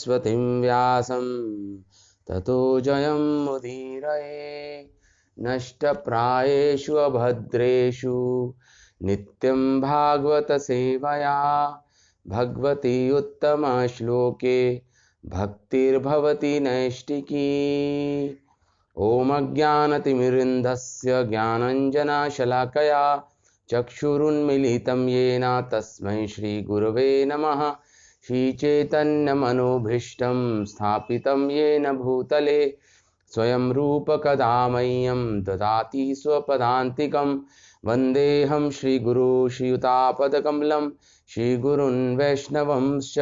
सरस्वतीं व्यासं ततो जयमुदीरये। नष्टप्रायेषु अभद्रेषु नित्यं भागवत सेवया भगवती उत्तमश्लोके भक्तिर्भवति नैष्टिकी। ॐ अज्ञानतिमिरिन्धस्य ज्ञानञ्जनशलाकया चक्षुरुन्मीलितं येन तस्मै श्रीगुरवे नमः। श्रीचैतन्यमनोभीष्टं स्थापितं येन भूतले स्वयं रूपकदा मह्यं ददाति स्वपदान्तिकं। वन्देऽहं श्रीगुरो श्रीयुतापदकमलं श्रीगुरून् वैष्णवंश्च।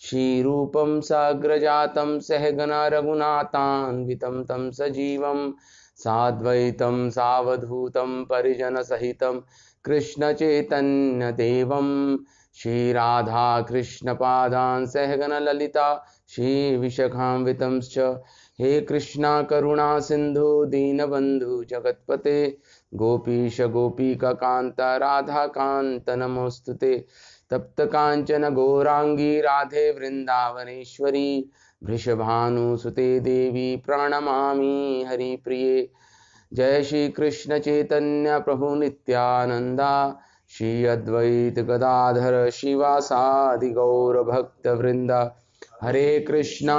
श्रीरूपं साग्रजातं सहगना रघुनाथान्वितं तं सजीवं साद्वैतं सावधूतं परिजनसहितं कृष्णचैतन्यदेवं श्रीराधा कृष्णपादान् सहगन ललिता श्रीविशाखान्वितंश्च। हे कृष्णा करुणा सिंधु दीनबंधु जगत्पते गोपीश गोपीकान्त राधाकान्त नमोस्तुते। तप्त कांचन गौरांगी राधे वृंदावनेश्वरी वृषभानुसुते देवी प्रणमामि हरिप्रिये। जय श्री कृष्ण चैतन्य प्रभु नित्यानंदा श्री अद्वैत गदाधर शिवासादि गौर भक्त वृंदा। हरे कृष्णा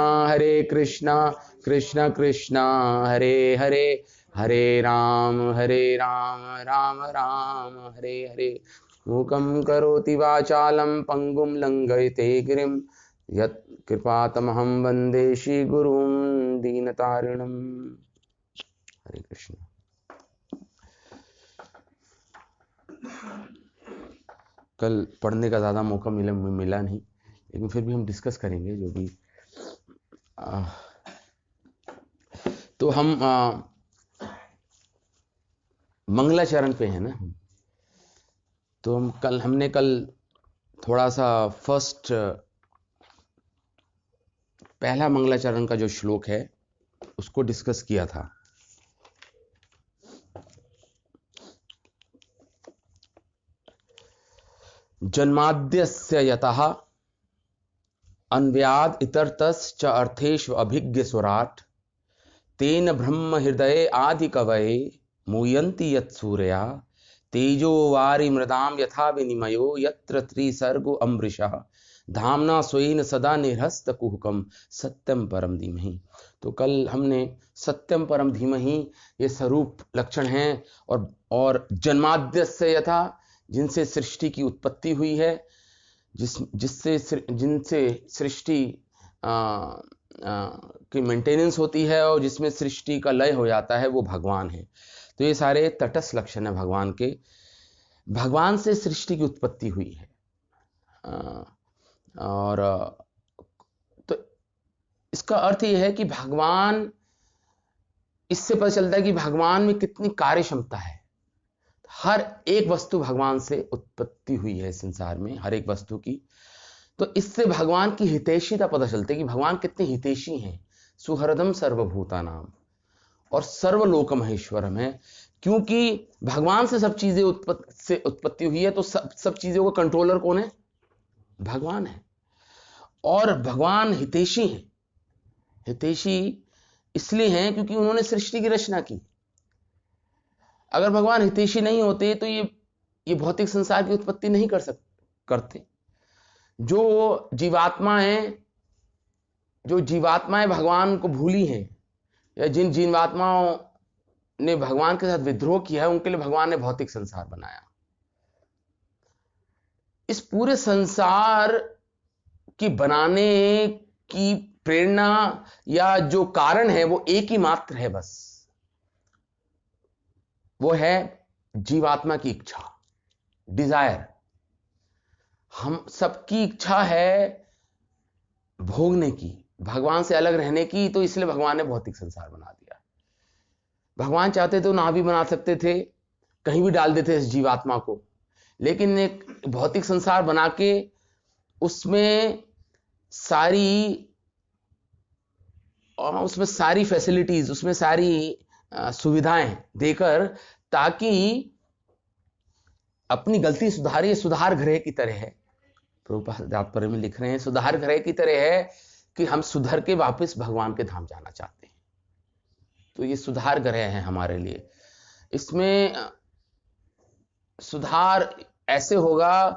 कृष्ण कृष्ण हरे हरे, हरे राम राम राम हरे हरे। मूकं करोति वाचालं पंगुं लंघयते गिरिं यत् कृपातमहं वन्दे श्रीगुरुं दीनतारिणम्। हरे कृष्ण। कल पढ़ने का ज़्यादा मौका मिला नहीं, लेकिन फिर भी हम डिस्कस करेंगे जो भी। तो हम मंगलाचरण पे है ना। तो हमने कल थोड़ा सा पहला मंगलाचरण का जो श्लोक है उसको डिस्कस किया था। जन्माद्यस्य यतः अन्व्याद इतरतश्च अर्थेषु अभिज्ञ स्वराट तेन ब्रह्म हृदये आदि कवये मूयन्ति यत्सूर्या तेजो वारि मृदाम यथा विनिमयो यत्र त्रिसर्गो अमृषः धाम्ना स्वेन सदा निरस्त कुहकम सत्यम परम धीमहि। तो कल हमने सत्यम परम धीमहि ये स्वरूप लक्षण हैं और जन्माद्यस्य यथा जिनसे सृष्टि की उत्पत्ति हुई है, जिनसे सृष्टि की मेंटेनेंस होती है और जिसमें सृष्टि का लय हो जाता है, वो भगवान है। तो ये सारे तटस्थ लक्षण है भगवान के। भगवान से सृष्टि की उत्पत्ति हुई है। और तो इसका अर्थ यह है कि भगवान, इससे पता चलता है कि भगवान में कितनी कार्य क्षमता है। हर एक वस्तु भगवान से उत्पत्ति हुई है संसार में, हर एक वस्तु की। तो इससे भगवान की हितैषीता पता चलती है कि भगवान कितने हितैषी हैं। सुहृदम सर्वभूतानाम और सर्वलोक महेश्वरम है, क्योंकि भगवान से सब चीजें उत्पत्ति हुई है। तो सब चीजों का कंट्रोलर कौन है? भगवान है। और भगवान हितैषी हैं। हितैषी इसलिए हैं क्योंकि उन्होंने सृष्टि की रचना की। अगर भगवान हितैषी नहीं होते तो ये भौतिक संसार की उत्पत्ति नहीं करते। जो जीवात्माएं भगवान को भूली हैं, या जिन जीवात्माओं ने भगवान के साथ विद्रोह किया है, उनके लिए भगवान ने भौतिक संसार बनाया। इस पूरे संसार की बनाने की प्रेरणा या जो कारण है वो एक ही मात्र है, बस वो है जीवात्मा की इच्छा, डिजायर। हम सबकी इच्छा है भोगने की, भगवान से अलग रहने की। तो इसलिए भगवान ने भौतिक संसार बना दिया। भगवान चाहते तो ना भी बना सकते थे, कहीं भी डाल देते इस जीवात्मा को, लेकिन एक भौतिक संसार बना के उसमें सारी फैसिलिटीज, उसमें सारी सुविधाएं देकर, ताकि अपनी गलती सुधारिए। सुधार गृह की तरह है, प्रभुपाद तात्पर्य में लिख रहे हैं, सुधार गृह की तरह है कि हम सुधर के वापस भगवान के धाम जाना चाहते हैं। तो ये सुधार ग्रह है हमारे लिए। इसमें सुधार ऐसे होगा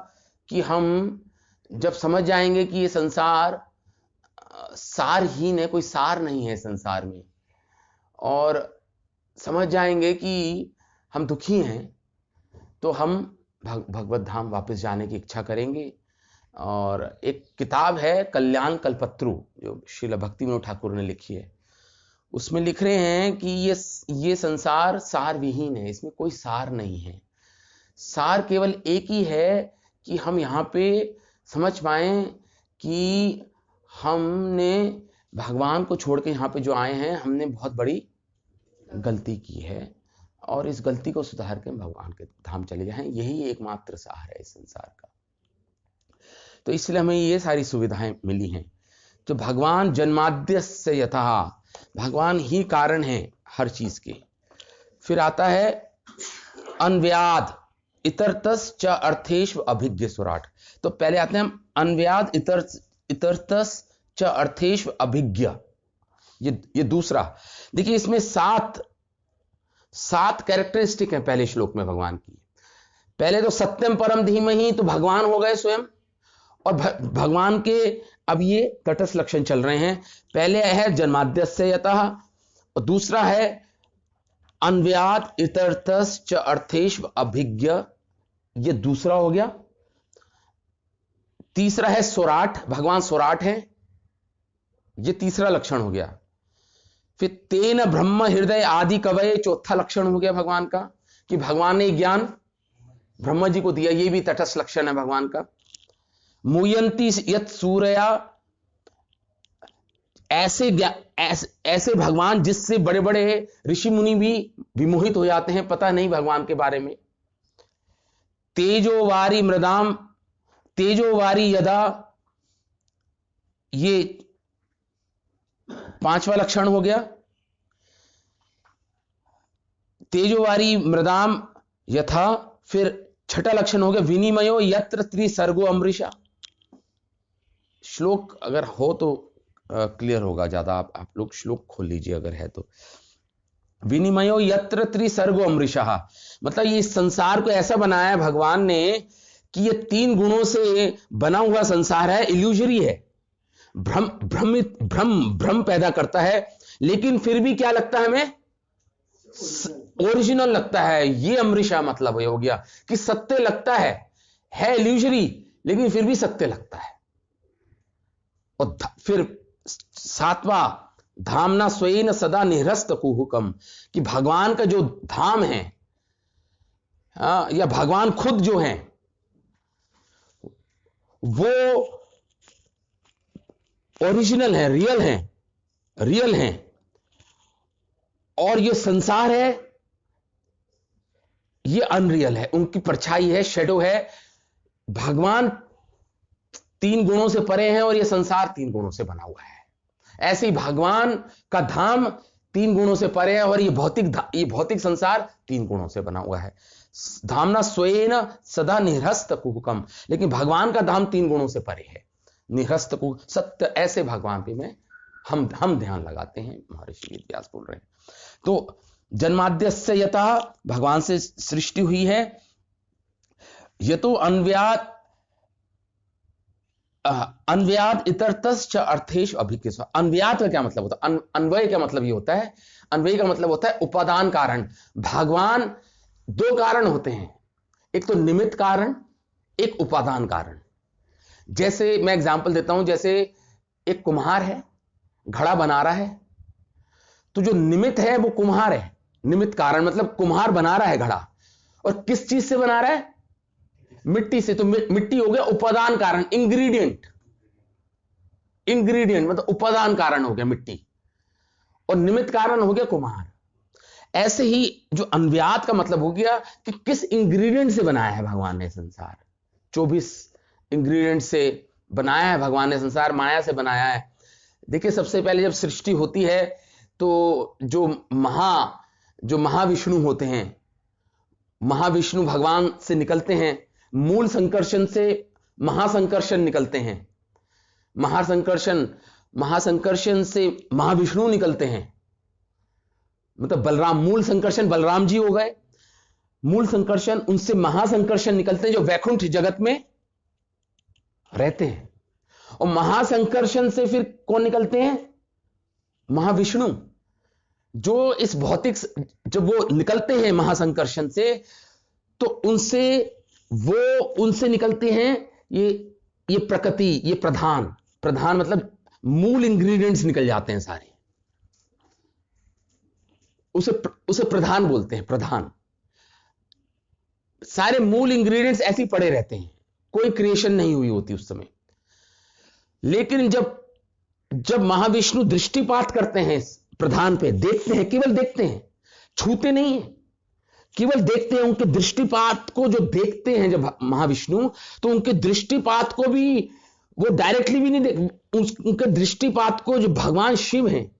कि हम जब समझ जाएंगे कि ये संसार सारहीन है, कोई सार नहीं है संसार में, और समझ जाएंगे कि हम दुखी हैं, तो हम भगवत धाम वापस जाने की इच्छा करेंगे। और एक किताब है कल्याण कल्पत्रु, जो श्रील भक्ति विनोद ठाकुर ने लिखी है, उसमें लिख रहे हैं कि ये संसार सार विहीन है, इसमें कोई सार नहीं है। सार केवल एक ही है कि हम यहाँ पे समझ पाए कि हमने भगवान को छोड़ के यहाँ पे जो आए हैं, हमने बहुत बड़ी गलती की है, और इस गलती को सुधार के भगवान के धाम चले जाएं। यही एकमात्र सार है इस संसार का। तो इसलिए हमें ये सारी सुविधाएं मिली हैं। तो भगवान जन्माद्यस्य यतः, भगवान ही कारण है हर चीज के। फिर आता है अन्व्याद इतरतस च अर्थेषु अभिज्ञ सुराट। तो पहले आते हैं हम अन्व्याद इतरतस च अर्थेषु अभिज्ञ, ये दूसरा। देखिए इसमें सात कैरेक्टरिस्टिक हैं पहले श्लोक में भगवान की। पहले तो सत्यम परम धीमहि, तो भगवान हो गए स्वयं, और भगवान के अब ये तटस्थ लक्षण चल रहे हैं। पहले है जन्माद्यस्य यतः, और दूसरा है अन्व्याद इतरतस च अर्थेषु अभिज्ञ, ये दूसरा हो गया। तीसरा है सोराट, भगवान सोराट है, ये तीसरा लक्षण हो गया। फिर तेन ब्रह्म हृदय आदि कवये, चौथा लक्षण हो गया भगवान का, कि भगवान ने ज्ञान ब्रह्मा जी को दिया, ये भी तटस्थ लक्षण है भगवान का। मुयंती यत सूर्या, ऐसे भगवान जिससे बड़े बड़े ऋषि मुनि भी विमोहित हो जाते हैं, पता नहीं भगवान के बारे में। तेजोवारी मृदाम, तेजोवारी यदा, ये पांचवा लक्षण हो गया। तेजोवारी मृदाम यथा, फिर छठा लक्षण हो गया विनिमयो यत्र त्रिसर्गो अमृषा। श्लोक अगर हो तो क्लियर होगा ज्यादा, आप लोग श्लोक खोल लीजिए अगर है तो। विनिमयो यत्र त्रिसर्गो अमृषा, मतलब ये संसार को ऐसा बनाया है भगवान ने कि ये 3 गुणों से बना हुआ संसार है, इल्यूजरी है, भ्रम पैदा करता है, लेकिन फिर भी क्या लगता है हमें, ओरिजिनल लगता है। ये अमृषा मतलब हो गया कि सत्य लगता है इल्यूजरी, लेकिन फिर भी सत्य लगता है। और फिर 7वां धामना स्वयं सदा निहरस्त कुहुकम, कि भगवान का जो धाम है, या भगवान खुद जो है, वो ओरिजिनल है, रियल है, और ये संसार है, ये अनरियल है, उनकी परछाई है, शेडो है। भगवान 3 गुणों से परे हैं, और ये संसार 3 गुणों से बना हुआ है। ऐसे ही भगवान का धाम 3 गुणों से परे है, और ये भौतिक संसार 3 गुणों से बना हुआ है। धामना स्वयं सदा निहरस्त कुहुकम, लेकिन भगवान का धाम 3 गुणों से परे है, निहरस्त को सत्य। ऐसे भगवान पे में हम ध्यान लगाते हैं, महर्षि व्यास बोल रहे हैं। तो जन्माद्यस्य यतः, भगवान से सृष्टि हुई है। यतो अन्व्याद इतरतश्च अर्थेषु अभिज्ञ। अन्व्याद का क्या मतलब होता है? अन्वय का मतलब ये होता है, अन्वय का मतलब होता है उपादान कारण। भगवान 2 कारण होते हैं, एक तो निमित्त कारण, एक उपादान कारण। जैसे मैं एग्जांपल देता हूं, जैसे एक कुम्हार है, घड़ा बना रहा है, तो जो निमित्त है वो कुम्हार है, निमित्त कारण मतलब कुम्हार बना रहा है घड़ा, और किस चीज से बना रहा है? मिट्टी से। तो मिट्टी हो गया उपादान कारण, इंग्रेडिएंट मतलब उपादान कारण हो गया मिट्टी, और निमित्त कारण हो गया कुम्हार। ऐसे ही जो अन्व्याद का मतलब हो गया कि किस इंग्रेडिएंट से बनाया है भगवान ने संसार। 24 इंग्रेडिएंट से बनाया है भगवान ने संसार, माया से बनाया है। देखिए सबसे पहले जब सृष्टि होती है तो जो महाविष्णु होते हैं, महाविष्णु भगवान से निकलते हैं, मूल संकर्षण से महासंकर्षण निकलते हैं। महासंकर्षण महासंकर्षण से महाविष्णु निकलते हैं, मतलब बलराम, मूल संकर्षण बलराम जी हो गए, मूल संकर्षण, उनसे महासंकर्षण निकलते हैं जो वैकुंठ जगत में रहते हैं। और महासंकर्षण से फिर कौन निकलते हैं? महाविष्णु, जो इस भौतिक, जब वो निकलते हैं महासंकर्षण से, तो उनसे निकलते हैं ये प्रकृति, ये प्रधान मतलब मूल इंग्रेडिएंट्स निकल जाते हैं सारे, उसे प्रधान बोलते हैं। प्रधान, सारे मूल इंग्रेडिएंट्स ऐसे ही पड़े रहते हैं, कोई क्रिएशन नहीं हुई होती उस समय। लेकिन जब महाविष्णु दृष्टिपात करते हैं प्रधान पे, देखते हैं, केवल देखते हैं, छूते नहीं है, केवल देखते हैं। उनके दृष्टिपात को जो देखते हैं जब महाविष्णु, तो उनके दृष्टिपात को भी वो डायरेक्टली भी नहीं देख, उनके दृष्टिपात को जो भगवान शिव हैं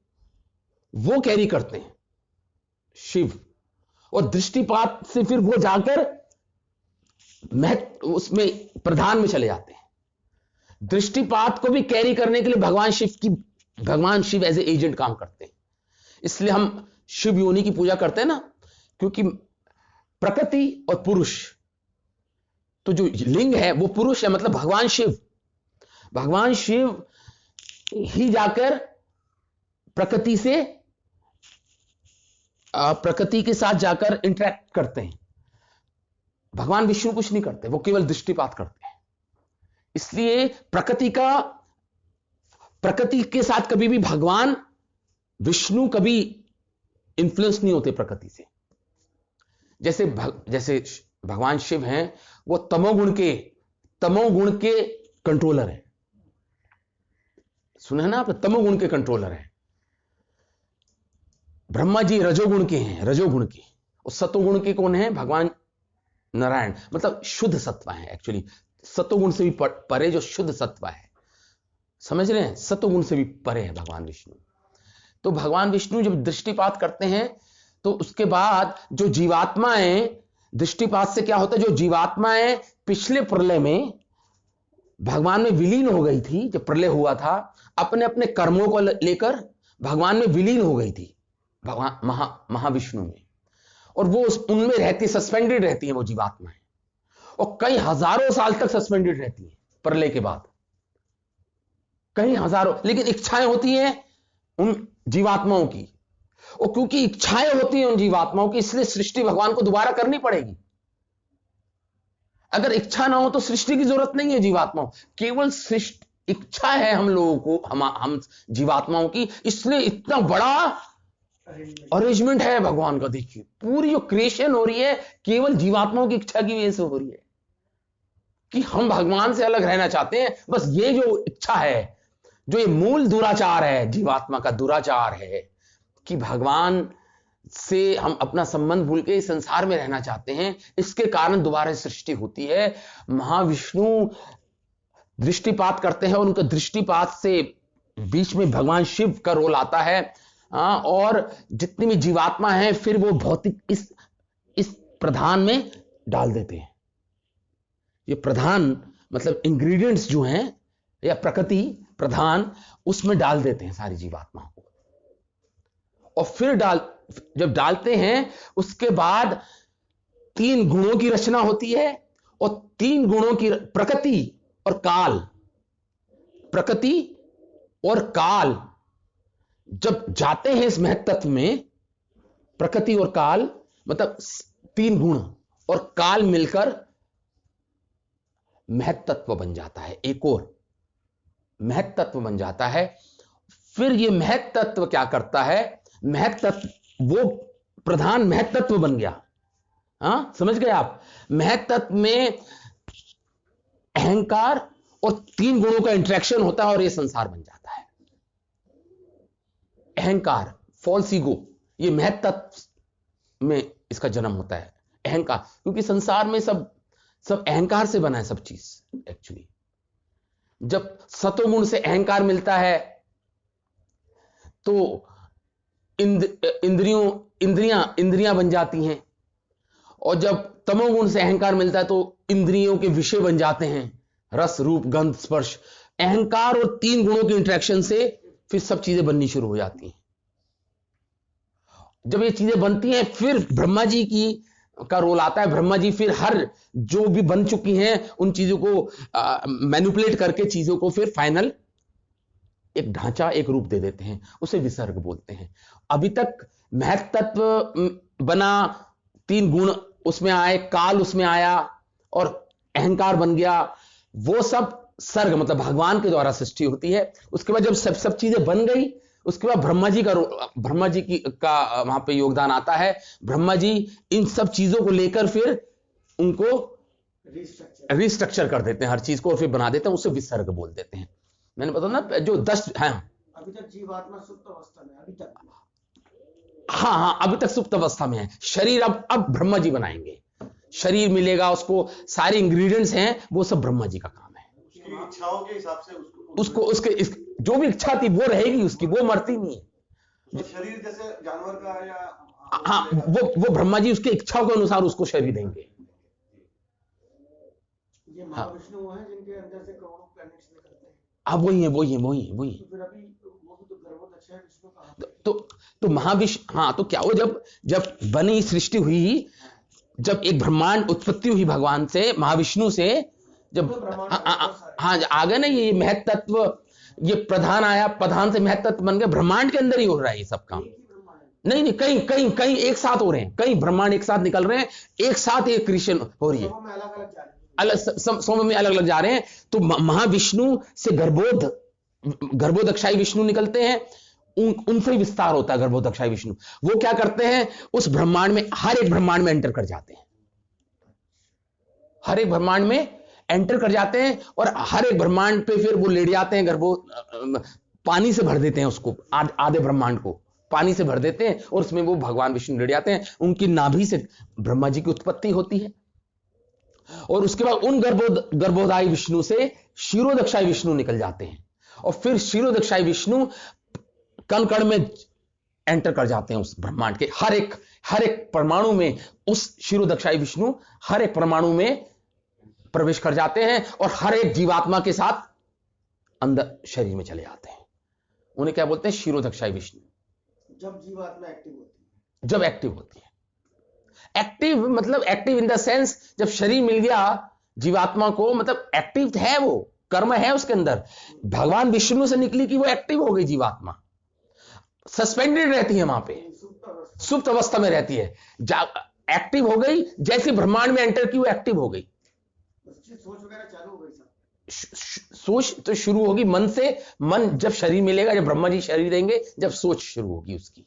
वो कैरी करते हैं, शिव, और दृष्टिपात से फिर वो जाकर उसमें प्रधान में चले जाते हैं। दृष्टिपात को भी कैरी करने के लिए भगवान शिव एज ए एजेंट काम करते हैं। इसलिए हम शिव योनि की पूजा करते हैं ना, क्योंकि प्रकृति और पुरुष, तो जो लिंग है वो पुरुष है, मतलब भगवान शिव ही जाकर प्रकृति के साथ जाकर इंटरेक्ट करते हैं। भगवान विष्णु कुछ नहीं करते, वो केवल दृष्टिपात करते हैं। इसलिए प्रकृति के साथ कभी भी भगवान विष्णु कभी इन्फ्लुएंस नहीं होते प्रकृति से। जैसे भगवान शिव हैं, वो तमोगुण के कंट्रोलर हैं। सुना है ना आपने, तमोगुण के कंट्रोलर हैं। ब्रह्मा जी रजोगुण के हैं, रजोगुण के, और सतोगुण के कौन है? भगवान नारायण, मतलब शुद्ध सत्व है। एक्चुअली सतोगुण से भी परे जो शुद्ध सत्व है, समझ रहे हैं, सतोगुण से भी परे है भगवान विष्णु। तो भगवान विष्णु जब दृष्टिपात करते हैं, तो उसके बाद जो जीवात्माएं, दृष्टिपात से क्या होता है, जो जीवात्माएं पिछले प्रलय में भगवान में विलीन हो गई थी, जब प्रलय हुआ था, अपने अपने कर्मों को लेकर भगवान में विलीन हो गई थी, भगवान महाविष्णु में, और वो उनमें रहती, सस्पेंडेड रहती है वो जीवात्माएं, और कई हजारों साल तक सस्पेंडेड रहती है प्रलय के बाद, कई हजारों। लेकिन इच्छाएं होती हैं उन जीवात्माओं की, और क्योंकि इच्छाएं होती हैं उन जीवात्माओं की, इसलिए सृष्टि भगवान को दोबारा करनी पड़ेगी। अगर इच्छा ना हो तो सृष्टि की जरूरत नहीं है जीवात्माओं, केवल सृष्टि इच्छा है हम लोगों को, हम जीवात्माओं की, इसलिए इतना बड़ा अरेंजमेंट है भगवान का। देखिए पूरी जो क्रिएशन हो रही है केवल जीवात्माओं की इच्छा की वजह से हो रही है, कि हम भगवान से अलग रहना चाहते हैं। बस ये जो इच्छा है, जो ये मूल दुराचार है, जीवात्मा का दुराचार है कि भगवान से हम अपना संबंध भूल के इस संसार में रहना चाहते हैं, इसके कारण दोबारा सृष्टि होती है। महाविष्णु दृष्टिपात करते हैं, और उनके दृष्टिपात से बीच में भगवान शिव का रोल आता है, और जितनी भी जीवात्मा है फिर वो भौतिक इस प्रधान में डाल देते हैं। ये प्रधान मतलब इंग्रेडिएंट्स जो हैं, या प्रकृति प्रधान, उसमें डाल देते हैं सारी जीवात्माओं को, और फिर जब डालते हैं उसके बाद 3 गुणों की रचना होती है, और 3 गुणों की प्रकृति और काल जब जाते हैं इस महत्त्व में, प्रकृति और काल मतलब 3 गुण और काल मिलकर महत्त्व बन जाता है, एक और महत्त्व बन जाता है। फिर ये महत्त्व क्या करता है, महत्त्व, वो प्रधान महत्त्व बन गया। समझ गए आप? महत्त्व में अहंकार और 3 गुणों का इंटरेक्शन होता है, और ये संसार बन जाता है। अहंकार, फॉल्स ईगो, ये महत्त्व में इसका जन्म होता है, अहंकार, क्योंकि संसार में सब अहंकार से बना है सब चीज। एक्चुअली जब सतोगुण से अहंकार मिलता है तो इंद्रियां बन जाती हैं, और जब तमोगुण से अहंकार मिलता है तो इंद्रियों के विषय बन जाते हैं, रस रूप गंध स्पर्श। अहंकार और 3 गुणों के इंटरेक्शन से फिर सब चीजें बननी शुरू हो जाती हैं। जब ये चीजें बनती हैं फिर ब्रह्मा जी की का रोल आता है। ब्रह्मा जी फिर हर जो भी बन चुकी हैं उन चीजों को मैनिपुलेट करके चीजों को फिर फाइनल एक ढांचा, एक रूप दे देते हैं, उसे विसर्ग बोलते हैं। अभी तक महत तत्व बना, 3 गुण उसमें आए, काल उसमें आया और अहंकार बन गया, वो सब सर्ग मतलब भगवान के द्वारा सृष्टि होती है। उसके बाद जब सब चीजें बन गई, उसके बाद ब्रह्मा जी का वहां पे योगदान आता है। ब्रह्मा जी इन सब चीजों को लेकर फिर उनको रिस्ट्रक्चर कर देते हैं, हर चीज को, और फिर बना देते हैं, उसे विसर्ग बोल देते हैं। मैंने बताया ना जो 10 है। अभी तक जीवात्मा सुप्त अवस्था में, अभी तक हाँ, अभी तक सुप्त अवस्था में है। शरीर अब ब्रह्मा जी बनाएंगे, शरीर मिलेगा उसको, सारे इंग्रेडिएंट्स हैं, वो सब ब्रह्मा जी का काम है। उसकी इच्छाओं के हिसाब से उसके जो भी इच्छा थी वो रहेगी उसकी, वो मरती नहीं है। शरीर जैसे जानवर का या हाँ, वो ब्रह्मा जी उसके इच्छाओं के अनुसार उसको शरीर देंगे। ये महाविष्णु है जिनके अंदर से करोड़ों प्लैनेट्स निकलते हैं। अब वही है। तो फिर अभी वो भी तो गर्भोदक है विष्णु का। तो महाविष्णु, हाँ, तो क्या वो जब बनी सृष्टि हुई, जब एक ब्रह्मांड उत्पत्ति हुई भगवान से, महाविष्णु से, जब हाँ आ गए ना ये महत तत्व, ये प्रधान आया, प्रधान से महत तत्व बन गए, ब्रह्मांड के अंदर ही हो रहा है ये सब काम। नहीं, कहीं एक साथ हो रहे हैं, कई ब्रह्मांड एक साथ निकल रहे हैं, एक साथ ये क्रिएशन हो रही है, अलग समूह में अलग अलग जा रहे हैं। तो महाविष्णु से गर्भोदक्षाई विष्णु निकलते हैं, उनसे विस्तार होता है गर्भोदक्षाई विष्णु। वो क्या करते हैं, उस ब्रह्मांड में, हर एक ब्रह्मांड में एंटर कर जाते हैं, हर एक ब्रह्मांड में एंटर कर जाते हैं, और हर एक ब्रह्मांड पे फिर वो लेट जाते हैं, पानी से भर देते हैं उसको, आधे ब्रह्मांड को पानी से भर देते हैं, और उसमें वो भगवान विष्णु लेट जाते हैं। उनकी नाभि से ब्रह्मा जी की उत्पत्ति होती है, और उसके बाद उन गर्भोदायी विष्णु से क्षीरोदक्षाई विष्णु निकल जाते हैं, और फिर क्षीरोदक्षाई विष्णु कण कण में एंटर कर जाते हैं उस ब्रह्मांड के हर एक परमाणु में। उस क्षीरोदक्षाई विष्णु हर एक परमाणु में प्रवेश कर जाते हैं, और हर एक जीवात्मा के साथ अंदर शरीर में चले जाते हैं। उन्हें क्या बोलते हैं, क्षीरोदक्षाई विष्णु। जब जीवात्मा एक्टिव होती है, जब एक्टिव होती है, एक्टिव मतलब एक्टिव इन द सेंस, जब शरीर मिल गया जीवात्मा को, मतलब एक्टिव है, वो कर्म है उसके अंदर। भगवान विष्णु से निकली कि वो एक्टिव हो गई जीवात्मा, सस्पेंडेड रहती है वहां पे, सुप्त अवस्था में रहती है, एक्टिव हो गई। जैसे ब्रह्मांड में एंटर की वो एक्टिव हो गई, सोच वगैरह चालू हो गई, सोच तो शुरू होगी मन से। मन जब शरीर मिलेगा, जब ब्रह्मा जी शरीर देंगे, जब सोच शुरू होगी उसकी,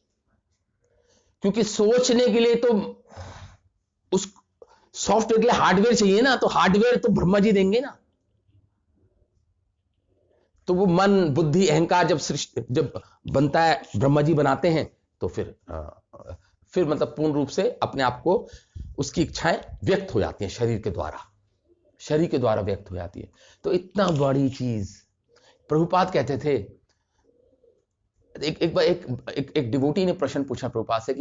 क्योंकि सोचने के लिए तो उस सॉफ्टवेयर के लिए हार्डवेयर चाहिए ना, तो हार्डवेयर तो ब्रह्मा जी देंगे ना। तो वो मन, बुद्धि, अहंकार जब बनता है, ब्रह्मा जी बनाते हैं, तो फिर मतलब पूर्ण रूप से अपने आप को, उसकी इच्छाएं व्यक्त हो जाती हैं शरीर के द्वारा व्यक्त हो जाती है। तो इतना बड़ी चीज प्रभुपाद कहते थे। एक बार एक डिवोटी ने प्रश्न पूछा प्रभुपाद से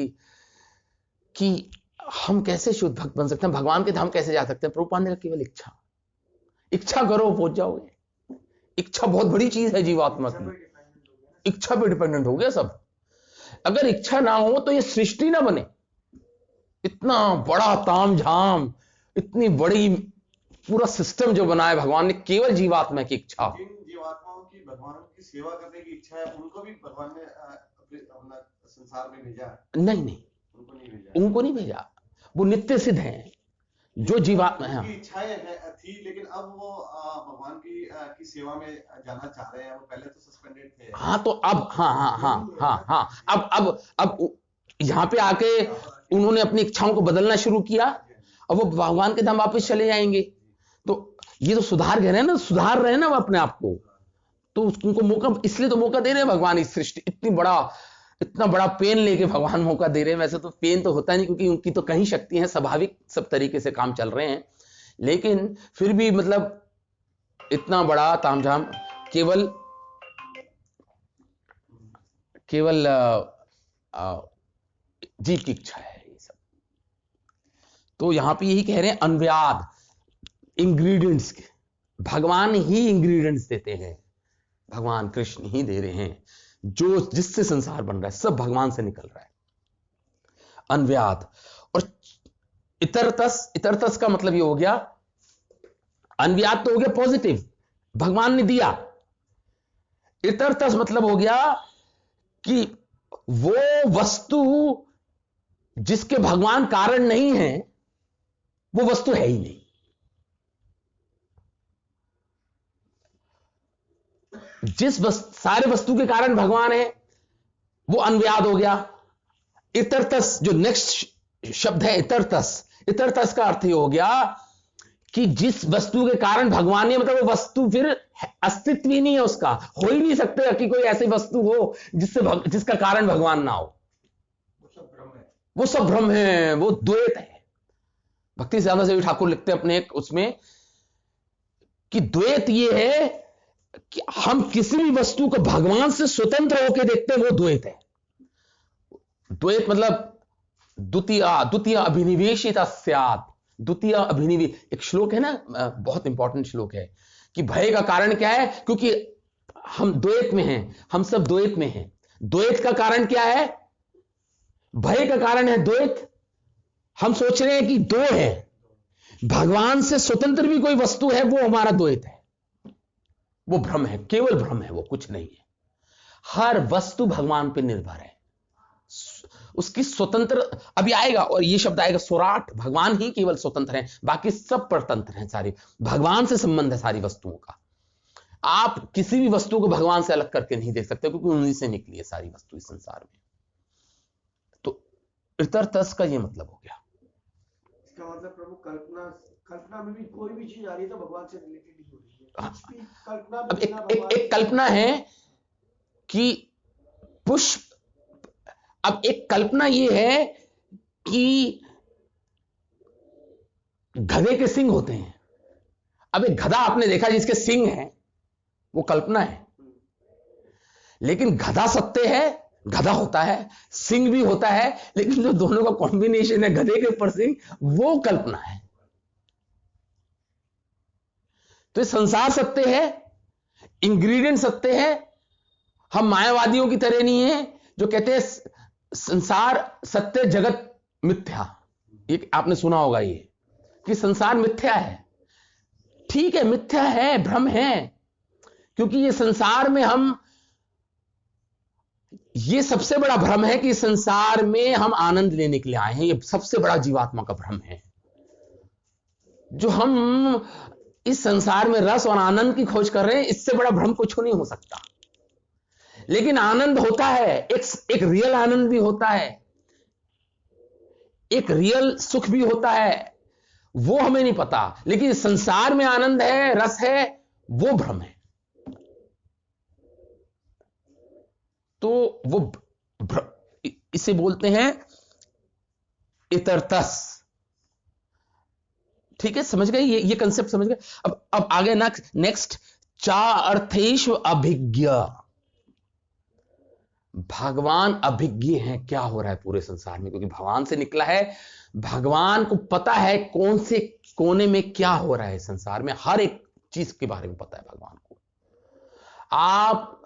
कि हम कैसे शुद्ध भक्त बन सकते हैं, भगवान के धाम कैसे जा सकते हैं। प्रभुपाद ने केवल इच्छा करो, पहुंच जाओगे। इच्छा बहुत बड़ी चीज है जीवात्मा की, इच्छा पे डिपेंडेंट हो गया सब। अगर इच्छा ना हो तो ये सृष्टि ना बने। इतना बड़ा तामझाम, इतनी बड़ी पूरा सिस्टम जो बनाया भगवान ने, केवल जीवात्मा की इच्छा। जिन जीवात्माओं की भगवान की सेवा करने की इच्छा है, उनको भी भगवान ने अपना संसार में भेजा? नहीं, उनको नहीं भेजा। वो नित्य सिद्ध हैं, जो जीवात्मा है। इच्छाएं थी, लेकिन अब वो भगवान की सेवा में जाना चाह रहे हैं। वो पहले तो सस्पेंडेड थे। हाँ, तो अब हाँ, अब यहाँ पे आके उन्होंने अपनी इच्छाओं को बदलना शुरू किया, अब वो भगवान के धाम वापस चले जाएंगे। तो ये तो सुधार रहे हैं ना वो अपने आप को। तो उनको मौका, इसलिए तो मौका दे रहे हैं भगवान। इस सृष्टि इतना बड़ा पेन लेके भगवान मौका दे रहे हैं। वैसे तो पेन तो होता नहीं, क्योंकि उनकी तो कहीं शक्ति है, स्वाभाविक सब तरीके से काम चल रहे हैं, लेकिन फिर भी मतलब इतना बड़ा तामझाम केवल जीव की इच्छा है ये सब। तो यहां पे यही कह रहे हैं, अन्व्याद इंग्रेडिएंट्स भगवान ही इंग्रेडिएंट्स देते हैं, भगवान कृष्ण ही दे रहे हैं। जो जिससे संसार बन रहा है सब भगवान से निकल रहा है। अन्व्यात और इतरतस का मतलब ये हो गया, अन्व्यात तो हो गया पॉजिटिव, भगवान ने दिया। इतरतस मतलब हो गया कि वो वस्तु जिसके भगवान कारण नहीं है, वो वस्तु है ही नहीं। सारे वस्तु के कारण भगवान है, वो अन्व्याद हो गया। इतरतस जो नेक्स्ट शब्द है इतरतस का अर्थ ये हो गया कि जिस वस्तु के कारण भगवान है, मतलब वो वस्तु फिर अस्तित्व ही नहीं है, उसका हो ही नहीं सकता कि कोई ऐसी वस्तु हो जिसका कारण भगवान ना हो। वो सब भ्रम है, वो द्वैत है। भक्ति सिद्धांत सेवी ठाकुर लिखते हैं अपने एक उसमें कि द्वैत ये है कि हम किसी भी वस्तु को भगवान से स्वतंत्र होकर देखते हैं, वो द्वैत है। द्वैत मतलब द्वितीय अभिनिवेशिता स्यात्। द्वितीय अभिनिवेश एक श्लोक है ना, बहुत इंपॉर्टेंट श्लोक है कि भय का कारण क्या है, क्योंकि हम द्वैत में हैं, हम सब द्वैत में हैं। द्वैत का कारण क्या है? भय का कारण है द्वैत। हम सोच रहे हैं कि दो है, भगवान से स्वतंत्र भी कोई वस्तु है, वो हमारा द्वैत है, वो भ्रम है, केवल भ्रम है, वो कुछ नहीं है। हर वस्तु भगवान पर निर्भर है, उसकी स्वतंत्र अभी आएगा और ये शब्द आएगा स्वराट। भगवान ही केवल स्वतंत्र हैं, बाकी सब परतंत्र हैं। सारी भगवान से संबंध है सारी वस्तुओं का। आप किसी भी वस्तु को भगवान से अलग करके नहीं देख सकते, क्योंकि उन्हीं से निकली है सारी वस्तु इस संसार में। तो इतरतस का ये मतलब हो गया। इसका मतलब प्रभु कल्पना में भी कोई भी चीज आ रही है तो भगवान से रिलेटेड ही हो रही है। कल्पना अब एक कल्पना है कि पुष्प, अब एक कल्पना यह है कि गधे के सिंग होते हैं। अब एक गधा आपने देखा जिसके सिंग हैं, वो कल्पना है। लेकिन गधा सत्य है, गधा होता है, सिंग भी होता है, लेकिन जो दोनों का कॉम्बिनेशन है गधे के ऊपर सिंग, वो कल्पना है। तो ये संसार सत्य है, इंग्रेडिएंट सत्य है। हम मायावादियों की तरह नहीं है जो कहते हैं संसार सत्य जगत मिथ्या। ये आपने सुना होगा ये कि संसार मिथ्या है। ठीक है, मिथ्या है, भ्रम है, क्योंकि ये संसार में हम, ये सबसे बड़ा भ्रम है कि संसार में हम आनंद लेने के लिए आए हैं। ये सबसे बड़ा जीवात्मा का भ्रम है, जो हम इस संसार में रस और आनंद की खोज कर रहे हैं। इससे बड़ा भ्रम कुछ नहीं हो सकता। लेकिन आनंद होता है, एक रियल आनंद भी होता है, एक रियल सुख भी होता है, वो हमें नहीं पता। लेकिन संसार में आनंद है, रस है, वो भ्रम है। तो वो इसे बोलते हैं इतरतस। ठीक है, समझ गए ये कंसेप्ट समझ गए। अब आगे नेक्स्ट चा अर्थेश अभिज्ञ। भगवान अभिज्ञ है क्या हो रहा है पूरे संसार में, क्योंकि भगवान से निकला है। भगवान को पता है कौन से कोने में क्या हो रहा है संसार में, हर एक चीज के बारे में पता है भगवान को। आप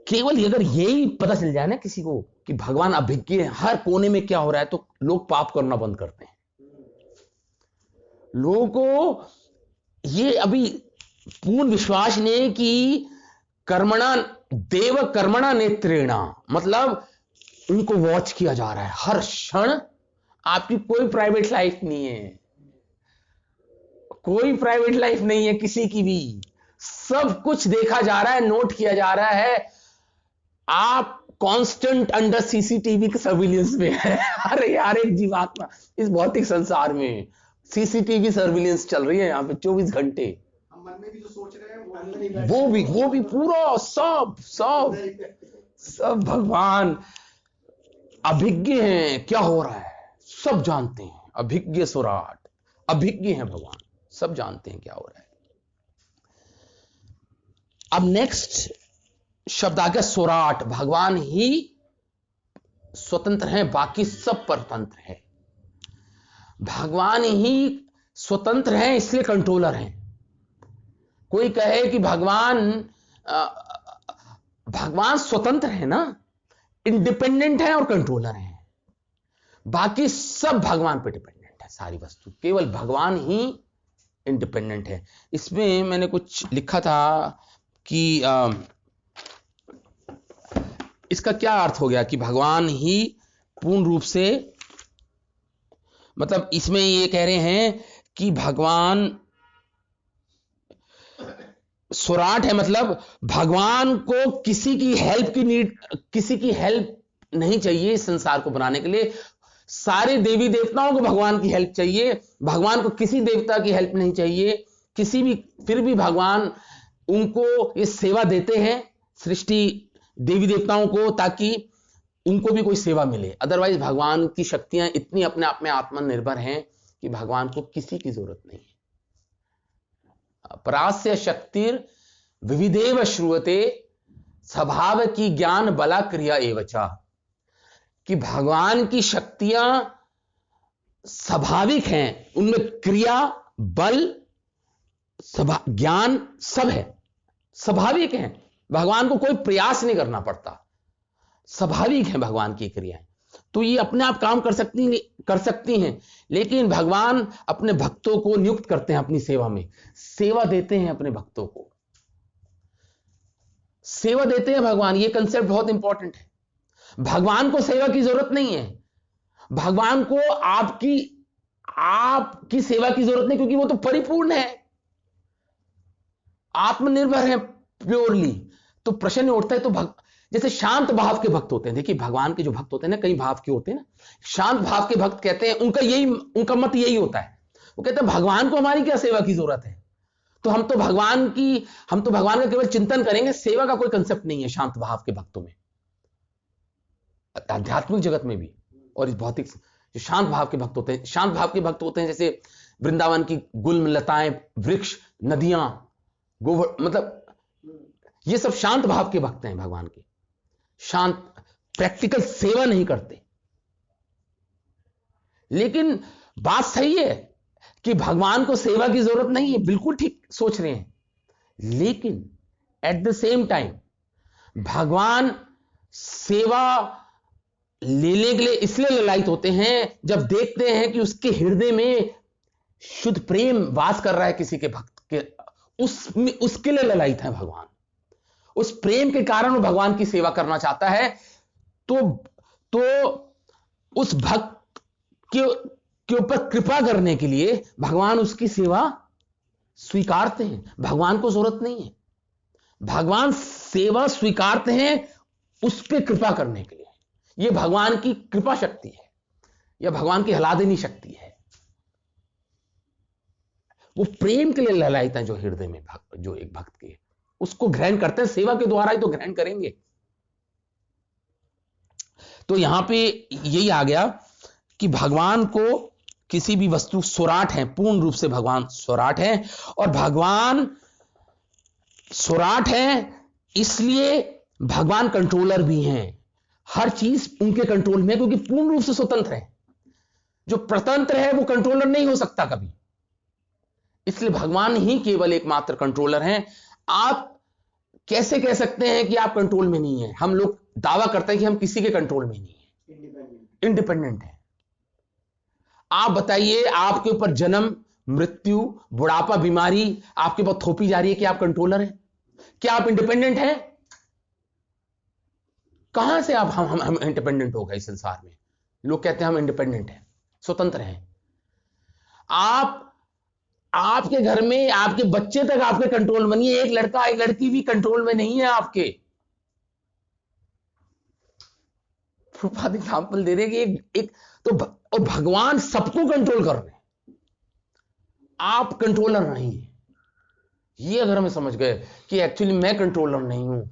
केवल अगर यही पता चल जाए ना किसी को कि भगवान अभिज्ञ है, हर कोने में क्या हो रहा है, तो लोग पाप करना बंद करते हैं। लोगों को ये अभी पूर्ण विश्वास नहीं कि कर्मणा देव कर्मणा नेत्रेणा, मतलब उनको वॉच किया जा रहा है हर क्षण। आपकी कोई प्राइवेट लाइफ नहीं है, कोई प्राइवेट लाइफ नहीं है किसी की भी। सब कुछ देखा जा रहा है, नोट किया जा रहा है। आप कांस्टेंट अंडर सीसीटीवी के सर्विलेंस में है। अरे यार, एक जीवात्मा इस भौतिक संसार में सीसीटीवी सर्विलेंस चल रही है यहां पे 24 घंटे। हम मन में भी जो सोच रहे हैं वो अंदर ही बैठे वो भी पूरा सब भगवान अभिज्ञ हैं क्या हो रहा है, सब जानते हैं। अभिज्ञ सुराट, अभिज्ञ हैं भगवान, सब जानते हैं क्या हो रहा है। अब नेक्स्ट शब्द आ गया सुराट। भगवान ही स्वतंत्र हैं, बाकी सब परतंत्र हैं। भगवान ही स्वतंत्र हैं, इसलिए कंट्रोलर हैं। कोई कहे कि भगवान भगवान स्वतंत्र है ना, इंडिपेंडेंट है और कंट्रोलर है। बाकी सब भगवान पे डिपेंडेंट है, सारी वस्तु, केवल भगवान ही इंडिपेंडेंट है। इसमें मैंने कुछ लिखा था कि इसका क्या अर्थ हो गया कि भगवान ही पूर्ण रूप से, मतलब इसमें ये कह रहे हैं कि भगवान स्वराट है, मतलब भगवान को किसी की हेल्प नहीं चाहिए इस संसार को बनाने के लिए। सारे देवी देवताओं को भगवान की हेल्प चाहिए, भगवान को किसी देवता की हेल्प नहीं चाहिए किसी भी। फिर भी भगवान उनको ये सेवा देते हैं, सृष्टि देवी देवताओं को, ताकि उनको भी कोई सेवा मिले। अदरवाइज भगवान की शक्तियां इतनी अपने आप में आत्मनिर्भर हैं कि भगवान को किसी की जरूरत नहीं है। परास्य शक्तिर विविधेव श्रूयते स्वभाव की ज्ञान बला क्रिया एवचा, कि भगवान की शक्तियां स्वाभाविक हैं, उनमें क्रिया बल ज्ञान सब है, स्वाभाविक हैं। भगवान को कोई प्रयास नहीं करना पड़ता, स्वाभाविक है भगवान की क्रियाएं। तो ये अपने आप काम कर सकती हैं, लेकिन भगवान अपने भक्तों को नियुक्त करते हैं अपनी सेवा में, सेवा देते हैं अपने भक्तों को, सेवा देते हैं भगवान। ये कंसेप्ट बहुत इंपॉर्टेंट है। भगवान को सेवा की जरूरत नहीं है, भगवान को आपकी सेवा की जरूरत नहीं, क्योंकि वो तो परिपूर्ण है, आत्मनिर्भर है प्योरली। तो प्रश्न उठता है, तो जैसे शांत भाव के भक्त होते हैं, देखिए भगवान के जो भक्त होते हैं ना, कई भाव के होते हैं ना, शांत भाव के भक्त कहते हैं, उनका मत यही होता है, वो कहते हैं भगवान को हमारी क्या सेवा की जरूरत है, तो हम तो भगवान का केवल चिंतन करेंगे, सेवा का कोई कंसेप्ट नहीं है शांत भाव के भक्तों में, आध्यात्मिक जगत में भी। और इस भौतिक जो शांत भाव के भक्त होते हैं, शांत भाव के भक्त होते हैं जैसे वृंदावन की गुल्म लताएं, वृक्ष, नदियां, गोबर, मतलब ये सब शांत भाव के भक्त हैं भगवान के। शांत, प्रैक्टिकल सेवा नहीं करते। लेकिन बात सही है कि भगवान को सेवा की जरूरत नहीं है, बिल्कुल ठीक सोच रहे हैं, लेकिन एट द सेम टाइम भगवान सेवा लेने के लिए इसलिए ललायित होते हैं जब देखते हैं कि उसके हृदय में शुद्ध प्रेम वास कर रहा है किसी के भक्त के, उसके लिए ललायित है भगवान। उस प्रेम के कारण वो भगवान की सेवा करना चाहता है, तो उस भक्त के ऊपर कृपा करने के लिए भगवान उसकी सेवा स्वीकारते हैं। भगवान को जरूरत नहीं है, भगवान सेवा स्वीकारते हैं उस पर कृपा करने के लिए। यह भगवान की कृपा शक्ति है, यह भगवान की हलादेनी शक्ति है। वो प्रेम के लिए ललायित है जो हृदय में जो एक भक्त के, उसको ग्रहण करते हैं, सेवा के द्वारा ही तो ग्रहण करेंगे। तो यहां पे यही आ गया कि भगवान को किसी भी वस्तु स्वराट है, पूर्ण रूप से भगवान स्वराट है, और भगवान स्वराट है इसलिए भगवान कंट्रोलर भी हैं। हर चीज उनके कंट्रोल में है, क्योंकि पूर्ण रूप से स्वतंत्र है। जो प्रतंत्र है वो कंट्रोलर नहीं हो सकता कभी, इसलिए भगवान ही केवल एकमात्र कंट्रोलर हैं। आप कैसे कह सकते हैं कि आप कंट्रोल में नहीं है? हम लोग दावा करते हैं कि हम किसी के कंट्रोल में नहीं है, इंडिपेंडेंट है। आप बताइए, आपके ऊपर जन्म, मृत्यु, बुढ़ापा, बीमारी आपके ऊपर थोपी जा रही है कि आप कंट्रोलर हैं? क्या आप इंडिपेंडेंट हैं? कहां से आप हम इंडिपेंडेंट हो गए इस संसार में? लोग कहते हैं हम इंडिपेंडेंट हैं, स्वतंत्र हैं। आपके घर में आपके बच्चे तक आपके कंट्रोल में नहीं है, एक लड़का एक लड़की भी कंट्रोल में नहीं है आपके। प्रभुपाद एग्जाम्पल दे रहे कि तो भगवान सबको कंट्रोल कर रहे हैं, आप कंट्रोलर नहीं है। ये अगर हमें समझ गए कि एक्चुअली मैं कंट्रोलर नहीं हूं,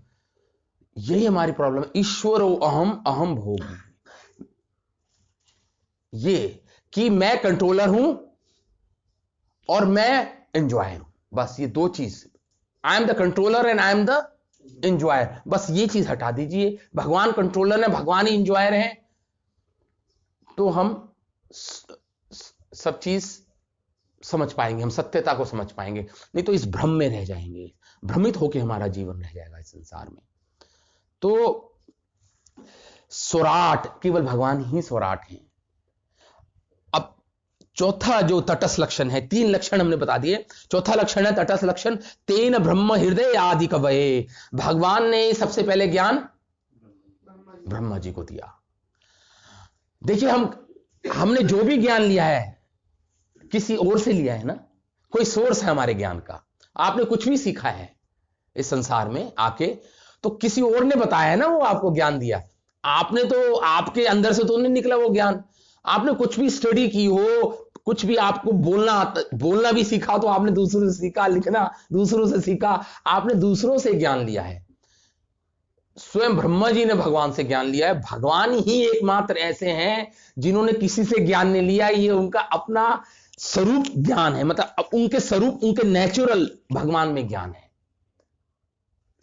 यही हमारी प्रॉब्लम है। ईश्वर अहम अहम भोगी, ये कि मैं कंट्रोलर हूं और मैं एंजॉयर हूं, बस ये दो चीज। I am the controller and I am the enjoyer, बस ये चीज हटा दीजिए। भगवान कंट्रोलर है, भगवान ही एंजॉयर है, तो हम सब चीज समझ पाएंगे, हम सत्यता को समझ पाएंगे। नहीं तो इस भ्रम में रह जाएंगे, भ्रमित होकर हमारा जीवन रह जाएगा इस संसार में। तो स्वराट केवल भगवान ही स्वराट हैं। अब चौथा जो तटस्थ लक्षण है, 3 लक्षण हमने बता दिए। चौथा लक्षण है तटस्थ लक्षण, तेन ब्रह्म हृदय आदि कवये। भगवान ने सबसे पहले ज्ञान ब्रह्मा जी को दिया। देखिए हमने जो भी ज्ञान लिया है किसी और से लिया है ना, कोई सोर्स है हमारे ज्ञान का। आपने कुछ भी सीखा है इस संसार में आके तो किसी और ने बताया है ना, वो आपको ज्ञान दिया। आपने तो आपके अंदर से तो नहीं निकला वो ज्ञान। आपने कुछ भी स्टडी की हो, कुछ भी आपको बोलना भी सीखा तो आपने दूसरों से सीखा, लिखना दूसरों से सीखा, आपने दूसरों से ज्ञान लिया है। स्वयं ब्रह्मा जी ने भगवान से ज्ञान लिया है। भगवान ही एकमात्र ऐसे हैं जिन्होंने किसी से ज्ञान नहीं लिया। ये उनका अपना स्वरूप ज्ञान है, मतलब उनके स्वरूप, उनके नेचुरल भगवान में ज्ञान है।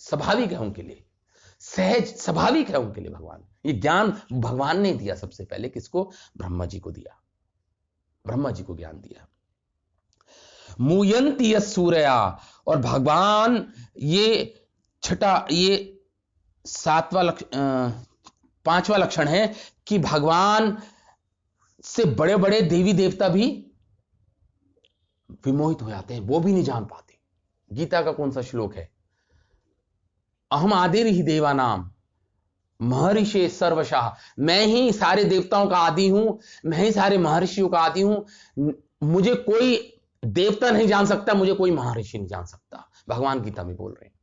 स्वाभाविक है उनके लिए, सहज स्वाभाविक है उनके लिए। भगवान ये ज्ञान भगवान ने दिया सबसे पहले। किसको? ब्रह्मा जी को दिया। ब्रह्मा जी को ज्ञान दिया। मुयंती सूर्या, और भगवान ये पांचवा लक्षण है कि भगवान से बड़े बड़े देवी देवता भी विमोहित हो जाते हैं, वो भी नहीं जान पाते। गीता का कौन सा श्लोक है? अहम आदिर ही देवानाम महर्षि सर्वशाह। मैं ही सारे देवताओं का आदि हूं, मैं ही सारे महर्षियों का आदि हूं। मुझे कोई देवता नहीं जान सकता, मुझे कोई महर्षि नहीं जान सकता। भगवान गीता में बोल रहे हैं।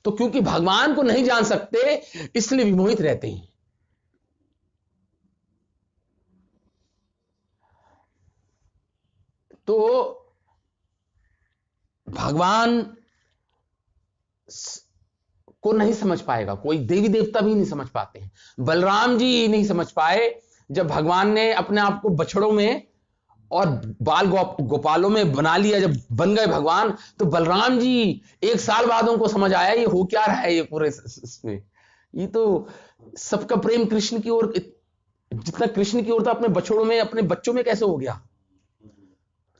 तो क्योंकि भगवान को नहीं जान सकते इसलिए विमोहित रहते हैं। तो भगवान को नहीं समझ पाएगा कोई, देवी देवता भी नहीं समझ पाते हैं। बलराम जी नहीं समझ पाए जब भगवान ने अपने आप को बछड़ों में और बाल गोपालों में बना लिया, जब बन गए भगवान, तो बलराम जी 1 साल बाद उनको समझ आया ये हो क्या रहा है ये पूरे इसमें। ये तो सबका प्रेम कृष्ण की ओर, जितना कृष्ण की ओर था अपने बछड़ों में, अपने बच्चों में कैसे हो गया।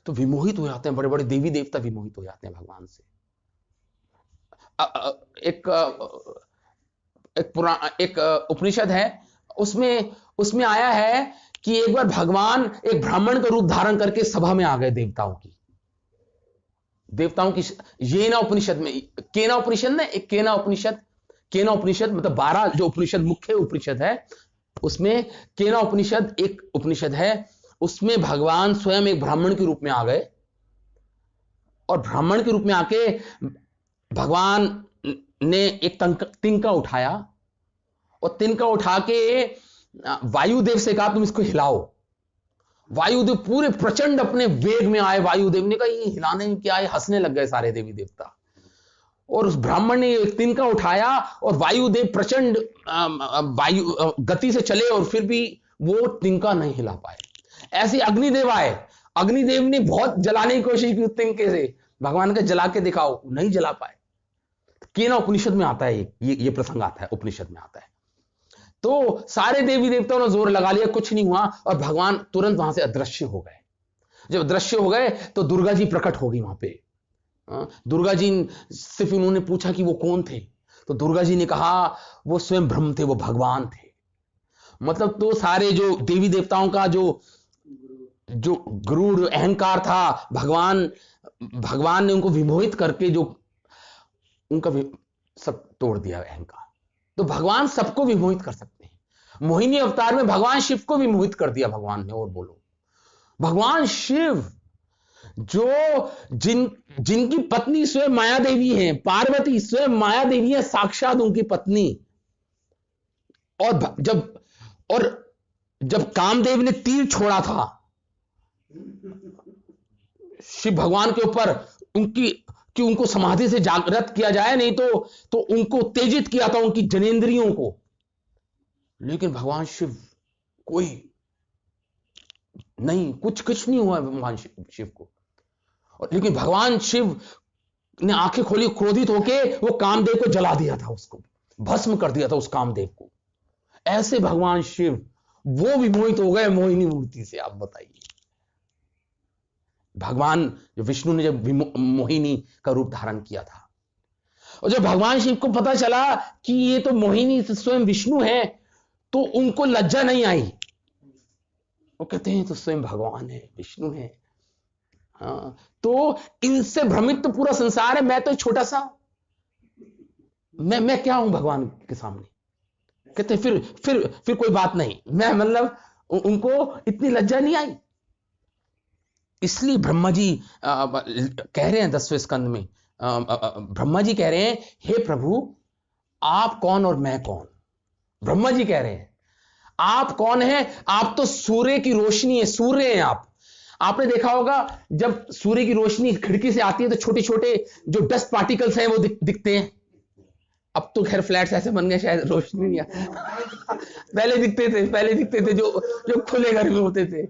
तो विमोहित हो जाते हैं, बड़े बड़े देवी देवता विमोहित हो जाते हैं भगवान से। एक उपनिषद है, उसमें आया है कि एक बार भगवान एक ब्राह्मण का रूप धारण करके सभा में आ गए देवताओं की। ये ना उपनिषद में, केना उपनिषद ने, एक केना उपनिषद मतलब 12 जो उपनिषद मुख्य उपनिषद है उसमें केना उपनिषद एक उपनिषद है। उसमें भगवान स्वयं एक ब्राह्मण के रूप में आ गए, और ब्राह्मण के रूप में आके भगवान ने एक तिनका उठाया, और तिनका उठा के वायुदेव से कहा तुम इसको हिलाओ। वायुदेव पूरे प्रचंड अपने वेग में आए। वायुदेव ने कहा ये हिलाने में क्या है, हंसने लग गए सारे देवी देवता। और उस ब्राह्मण ने एक तिनका उठाया और वायुदेव प्रचंड वायु गति से चले और फिर भी वो तिनका नहीं हिला पाए। ऐसे अग्निदेव आए, अग्निदेव ने बहुत जलाने की कोशिश की तिनके से, भगवान का जला के दिखाओ, नहीं जला पाए। केना उपनिषद में आता है ये प्रसंग आता है, उपनिषद में आता है। तो सारे देवी देवताओं ने जोर लगा लिया, कुछ नहीं हुआ, और भगवान तुरंत वहां से अदृश्य हो गए। जब अदृश्य हो गए तो दुर्गा जी प्रकट हो गई वहां पे। दुर्गा जी सिर्फ उन्होंने पूछा कि वो कौन थे, तो दुर्गा जी ने कहा वो स्वयं ब्रह्म थे, वो भगवान थे। मतलब तो सारे जो देवी देवताओं का जो गरुड़ अहंकार था, भगवान ने उनको विमोहित करके जो उनका सब तोड़ दिया अहंकार। तो भगवान सबको विमोहित कर सकते हैं। मोहिनी अवतार में भगवान शिव को विमोहित कर दिया भगवान ने। और बोलो, भगवान शिव जो जिनकी पत्नी स्वयं माया देवी है, पार्वती स्वयं माया देवी है, साक्षात उनकी पत्नी। और जब कामदेव ने तीर छोड़ा था शिव भगवान के ऊपर, कि उनको समाधि से जागृत किया जाए, नहीं तो उनको उत्तेजित किया था, उनकी जनेंद्रियों को। लेकिन भगवान शिव कोई नहीं, कुछ नहीं हुआ भगवान शिव को। लेकिन भगवान शिव ने आंखें खोली, क्रोधित होके वो कामदेव को जला दिया था, उसको भस्म कर दिया था उस कामदेव को। ऐसे भगवान शिव वो विमोहित हो गए मोहिनी मूर्ति से। आप बताइए, भगवान विष्णु ने जब मोहिनी का रूप धारण किया था, और जब भगवान शिव को पता चला कि ये तो मोहिनी स्वयं विष्णु है, तो उनको लज्जा नहीं आई। वो कहते हैं तो स्वयं भगवान है, विष्णु है। हाँ, तो इनसे भ्रमित तो पूरा संसार है, मैं तो छोटा सा, मैं क्या हूं भगवान के सामने। कहते हैं फिर कोई बात नहीं, मैं मतलब उनको इतनी लज्जा नहीं आई। इसलिए ब्रह्मा जी कह रहे हैं 10वें स्कंद में, ब्रह्मा जी कह रहे हैं, हे प्रभु आप कौन और मैं कौन। ब्रह्मा जी कह रहे हैं आप कौन हैं? आप तो सूर्य की रोशनी है, सूर्य हैं आप। आपने देखा होगा जब सूर्य की रोशनी खिड़की से आती है तो छोटे छोटे जो डस्ट पार्टिकल्स हैं वो दिखते हैं। अब तो खैर फ्लैट्स ऐसे बन गए शायद रोशनी नहीं पहले दिखते थे जो खुले घर में होते थे।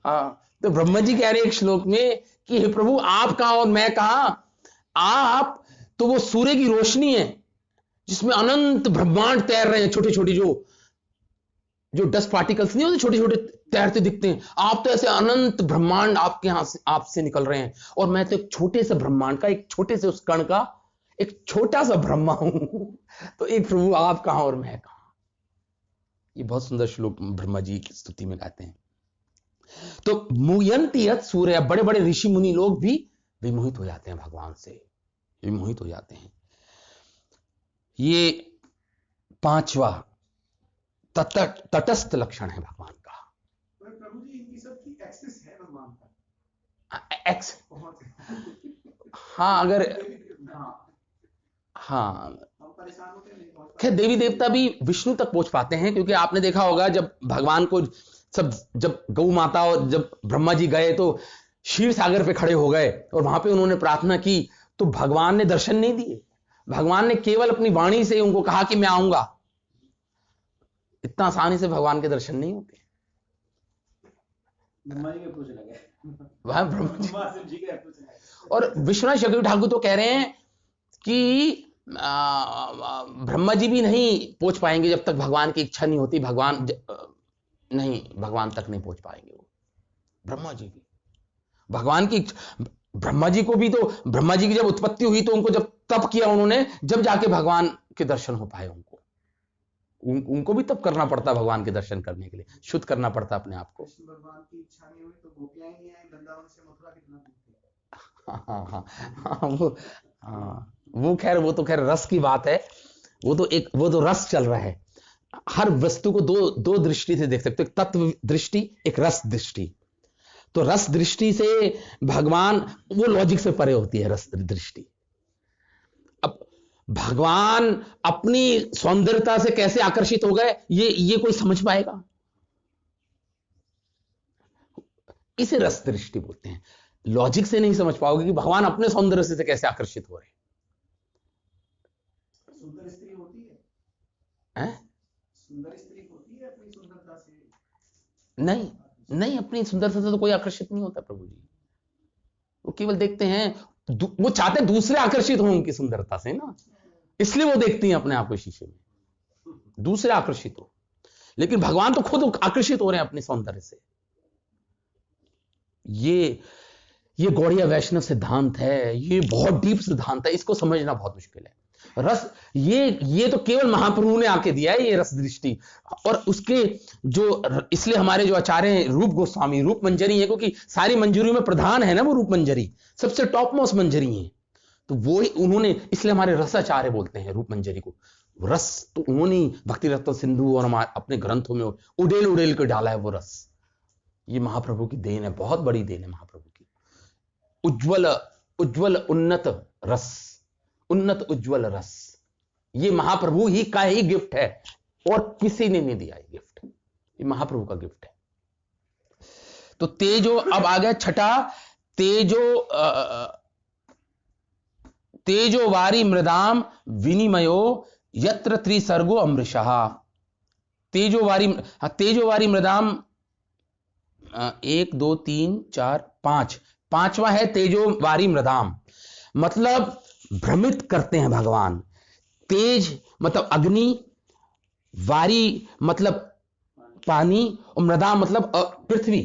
हाँ, तो ब्रह्मा जी कह रहे हैं एक श्लोक में कि हे प्रभु आप कहां और मैं कहां। आप तो वो सूर्य की रोशनी है जिसमें अनंत ब्रह्मांड तैर रहे हैं, छोटे छोटे जो डस्ट पार्टिकल्स नहीं होते, छोटे छोटे तैरते दिखते हैं। आप तो ऐसे अनंत ब्रह्मांड आपके यहां से आपसे निकल रहे हैं, और मैं तो एक छोटे से ब्रह्मांड का, एक छोटे से उस कण का एक छोटा सा ब्रह्मा हूं। तो एक प्रभु आप कहां और मैं कहां। ये बहुत सुंदर श्लोक ब्रह्मा जी की स्तुति में गाते हैं। तो मुयंति यत् सूर्य, बड़े बड़े ऋषि मुनि लोग भी विमोहित हो जाते हैं भगवान से, विमोहित हो जाते हैं। ये 5वां तटस्थ लक्षण है भगवान का। प्रभु जी इनकी सबकी एक्सेस है भगवान का, एक्स हाँ, अगर हाँ, हम परेशान होते नहीं। खैर देवी देवता भी विष्णु तक पहुंच पाते हैं, क्योंकि आपने देखा होगा जब भगवान को जब गौ माता और जब ब्रह्मा जी गए तो क्षीर सागर पे खड़े हो गए और वहां पे उन्होंने प्रार्थना की, तो भगवान ने दर्शन नहीं दिए। भगवान ने केवल अपनी वाणी से उनको कहा कि मैं आऊंगा। इतना आसानी से भगवान के दर्शन नहीं होते। ब्रह्मा जी के पूछ लगे, वह ब्रह्मा जी के पूछ लगे। और विश्वनाथ चक्रवर्ती ठाकुर तो कह रहे हैं कि ब्रह्मा जी भी नहीं पहुंच पाएंगे जब तक भगवान की इच्छा नहीं होती। भगवान तक नहीं पहुंच पाएंगे वो, ब्रह्मा जी भी। भगवान की ब्रह्मा जी को भी तो, ब्रह्मा जी की जब उत्पत्ति हुई तो उनको जब तप किया उन्होंने, जब जाके भगवान के दर्शन हो पाए। उनको भी तप करना पड़ता भगवान के दर्शन करने के लिए, शुद्ध करना पड़ता अपने आप को। भगवान की इच्छा नहीं हुई तो गोपियां ही नहीं आई, वृंदावन से मथुरा कितना दूर थी। वो खैर वो तो खैर रस की बात है। वो तो रस चल रहा है। हर वस्तु को दो दृष्टि से देख सकते हो, एक तत्व दृष्टि, एक रस दृष्टि। तो रस दृष्टि से भगवान, वो लॉजिक से परे होती है रस दृष्टि। अब भगवान अपनी सौंदर्यता से कैसे आकर्षित हो गए, ये कोई समझ पाएगा? इसे रस दृष्टि बोलते हैं। लॉजिक से नहीं समझ पाओगे कि भगवान अपने सौंदर्य से कैसे आकर्षित हो रहे हैं। सुंदर स्त्री होती है, सुंदर स्त्री होती है अपनी सुंदरता से? नहीं, अपनी सुंदरता से तो कोई आकर्षित नहीं होता प्रभु जी। वो केवल देखते हैं, वो चाहते हैं दूसरे आकर्षित हो उनकी सुंदरता से ना, इसलिए वो देखती हैं अपने आप को शीशे में, दूसरे आकर्षित हो। लेकिन भगवान तो खुद आकर्षित हो रहे हैं अपने सौंदर्य से। ये गौड़िया वैष्णव सिद्धांत है, ये बहुत डीप सिद्धांत है, इसको समझना बहुत मुश्किल है। रस ये तो केवल महाप्रभु ने आके दिया है, ये रस दृष्टि। और उसके जो, इसलिए हमारे जो आचार्य हैं रूप गोस्वामी, रूप मंजरी है, क्योंकि सारी मंजरियों में प्रधान है ना वो रूप मंजरी, सबसे टॉप मोस्ट मंजरी है। तो वो उन्होंने, इसलिए हमारे रसाचार्य बोलते हैं रूप मंजरी को। रस तो उन्होंने भक्ति रत्न सिंधु और हमारे अपने ग्रंथों में उड़ेल के डाला है वो रस। ये महाप्रभु की देन है, बहुत बड़ी देन है महाप्रभु की। उज्ज्वल उन्नत रस, उन्नत उज्ज्वल रस, ये महाप्रभु ही का ही गिफ्ट है, और किसी ने नहीं दिया ये गिफ्ट, ये महाप्रभु का गिफ्ट है। तो तेजो, अब आ गया छठा, तेजो वारी मृदाम विनिमयो यत्र त्रिसर्गो अमृषः। तेजो वारी मृदाम 1 2 3 4 5, पांचवा है तेजो वारी मृदाम, मतलब भ्रमित करते हैं भगवान। तेज मतलब अग्नि, वारी मतलब पानी, और मृदा मतलब पृथ्वी।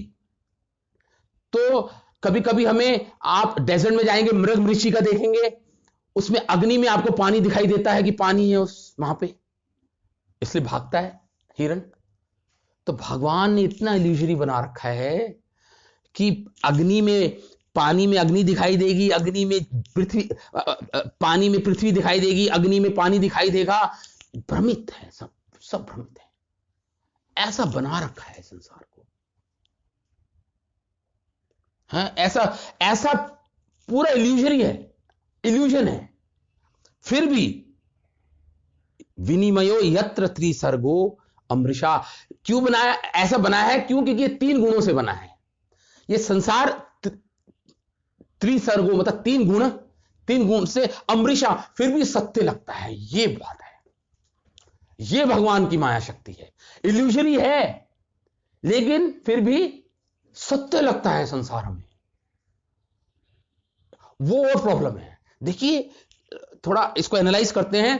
तो कभी कभी हमें, आप डेजर्ट में जाएंगे, मृग मृषिका देखेंगे, उसमें अग्नि में आपको पानी दिखाई देता है कि पानी है उस वहां पे, इसलिए भागता है हिरण। तो भगवान ने इतना इल्यूजरी बना रखा है कि अग्नि में, पानी में अग्नि दिखाई देगी, अग्नि में पृथ्वी, पानी में पृथ्वी दिखाई देगी, अग्नि में पानी दिखाई देगा। भ्रमित है, सब सब भ्रमित है। ऐसा बना रखा है संसार को, हाँ, ऐसा ऐसा पूरा इल्यूजरी है, इल्यूजन है। फिर भी विनिमयो यत्र त्रिसर्गो अमृषा, क्यों बनाया, ऐसा बनाया है क्यों? क्योंकि ये 3 गुणों से बना है ये संसार। त्रिसर्गो मतलब 3 गुण से अमृषा, फिर भी सत्य लगता है। ये बात है, ये भगवान की माया शक्ति है। इल्यूजरी है लेकिन फिर भी सत्य लगता है संसार में। वो और प्रॉब्लम है। देखिए थोड़ा इसको एनालाइज करते हैं।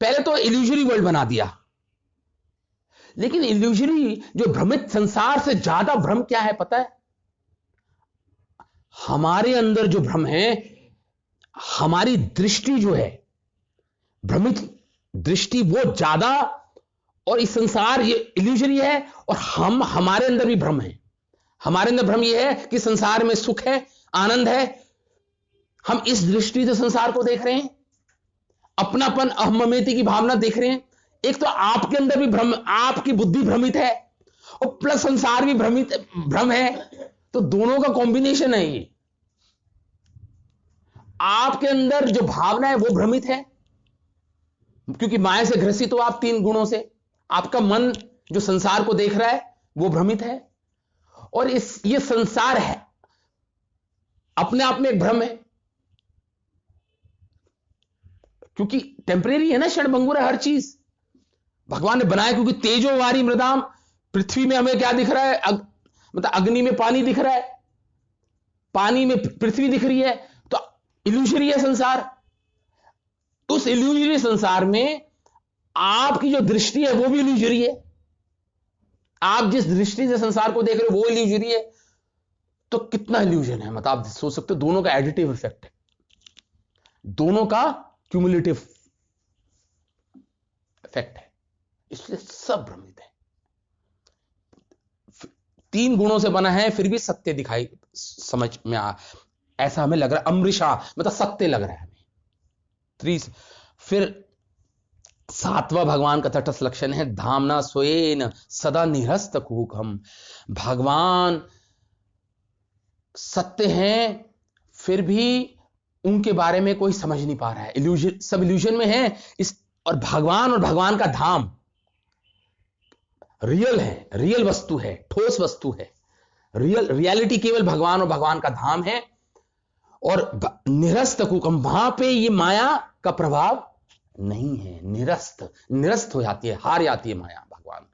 पहले तो इल्यूजरी वर्ल्ड बना दिया, लेकिन इल्यूजरी जो भ्रमित संसार से ज्यादा भ्रम क्या है पता है? हमारे अंदर जो भ्रम है, हमारी दृष्टि जो है, भ्रमित दृष्टि वो ज्यादा, और इस संसार ये इल्यूजरी है, और हमारे अंदर भी भ्रम है। हमारे अंदर भ्रम ये है कि संसार में सुख है, आनंद है। हम इस दृष्टि से संसार को देख रहे हैं, अपनापन, अहममेती की भावना देख रहे हैं। एक तो आपके अंदर भी भ्रम, आपकी बुद्धि भ्रमित है, और प्लस संसार भी भ्रम है। तो दोनों का कॉम्बिनेशन है ये। आपके अंदर जो भावना है वो भ्रमित है, क्योंकि माया से ग्रसित हो आप 3 गुणों से। आपका मन जो संसार को देख रहा है वो भ्रमित है, और ये संसार है अपने आप में एक भ्रम है, क्योंकि टेम्परेरी है ना, क्षणभंगुर है हर चीज। भगवान ने बनाया क्योंकि तेजो वारी मृदाम, पृथ्वी में हमें क्या दिख रहा है? मतलब अग्नि में पानी दिख रहा है, पानी में पृथ्वी दिख रही है, तो इल्यूजरी है संसार। उस इल्यूजरी संसार में आपकी जो दृष्टि है वो भी इल्यूजरी है। आप जिस दृष्टि से संसार को देख रहे हो वो इल्यूजरी है। तो कितना इल्यूजन है, मतलब आप सोच सकते हो, दोनों का एडिटिव इफेक्ट है, दोनों का क्यूमुलेटिव इफेक्ट है, इसलिए सब भ्रमित है। 3 गुणों से बना है, फिर भी सत्य दिखाई समझ में ऐसा हमें लग रहा है। अमृषा मतलब सत्य लग रहा है हमें। फिर 7वां भगवान का तटस्थ लक्षण है धामना स्वयं सदा निरस्त कुहकम। भगवान सत्य हैं, फिर भी उनके बारे में कोई समझ नहीं पा रहा है। इल्यूजन, सब इल्यूजन में है। और भगवान का धाम रियल है, रियल वस्तु है, ठोस वस्तु है। रियलिटी केवल भगवान और भगवान का धाम है। और निरस्त कुकम, वहां पे ये माया का प्रभाव नहीं है। निरस्त हो जाती है, हार जाती है माया। भगवान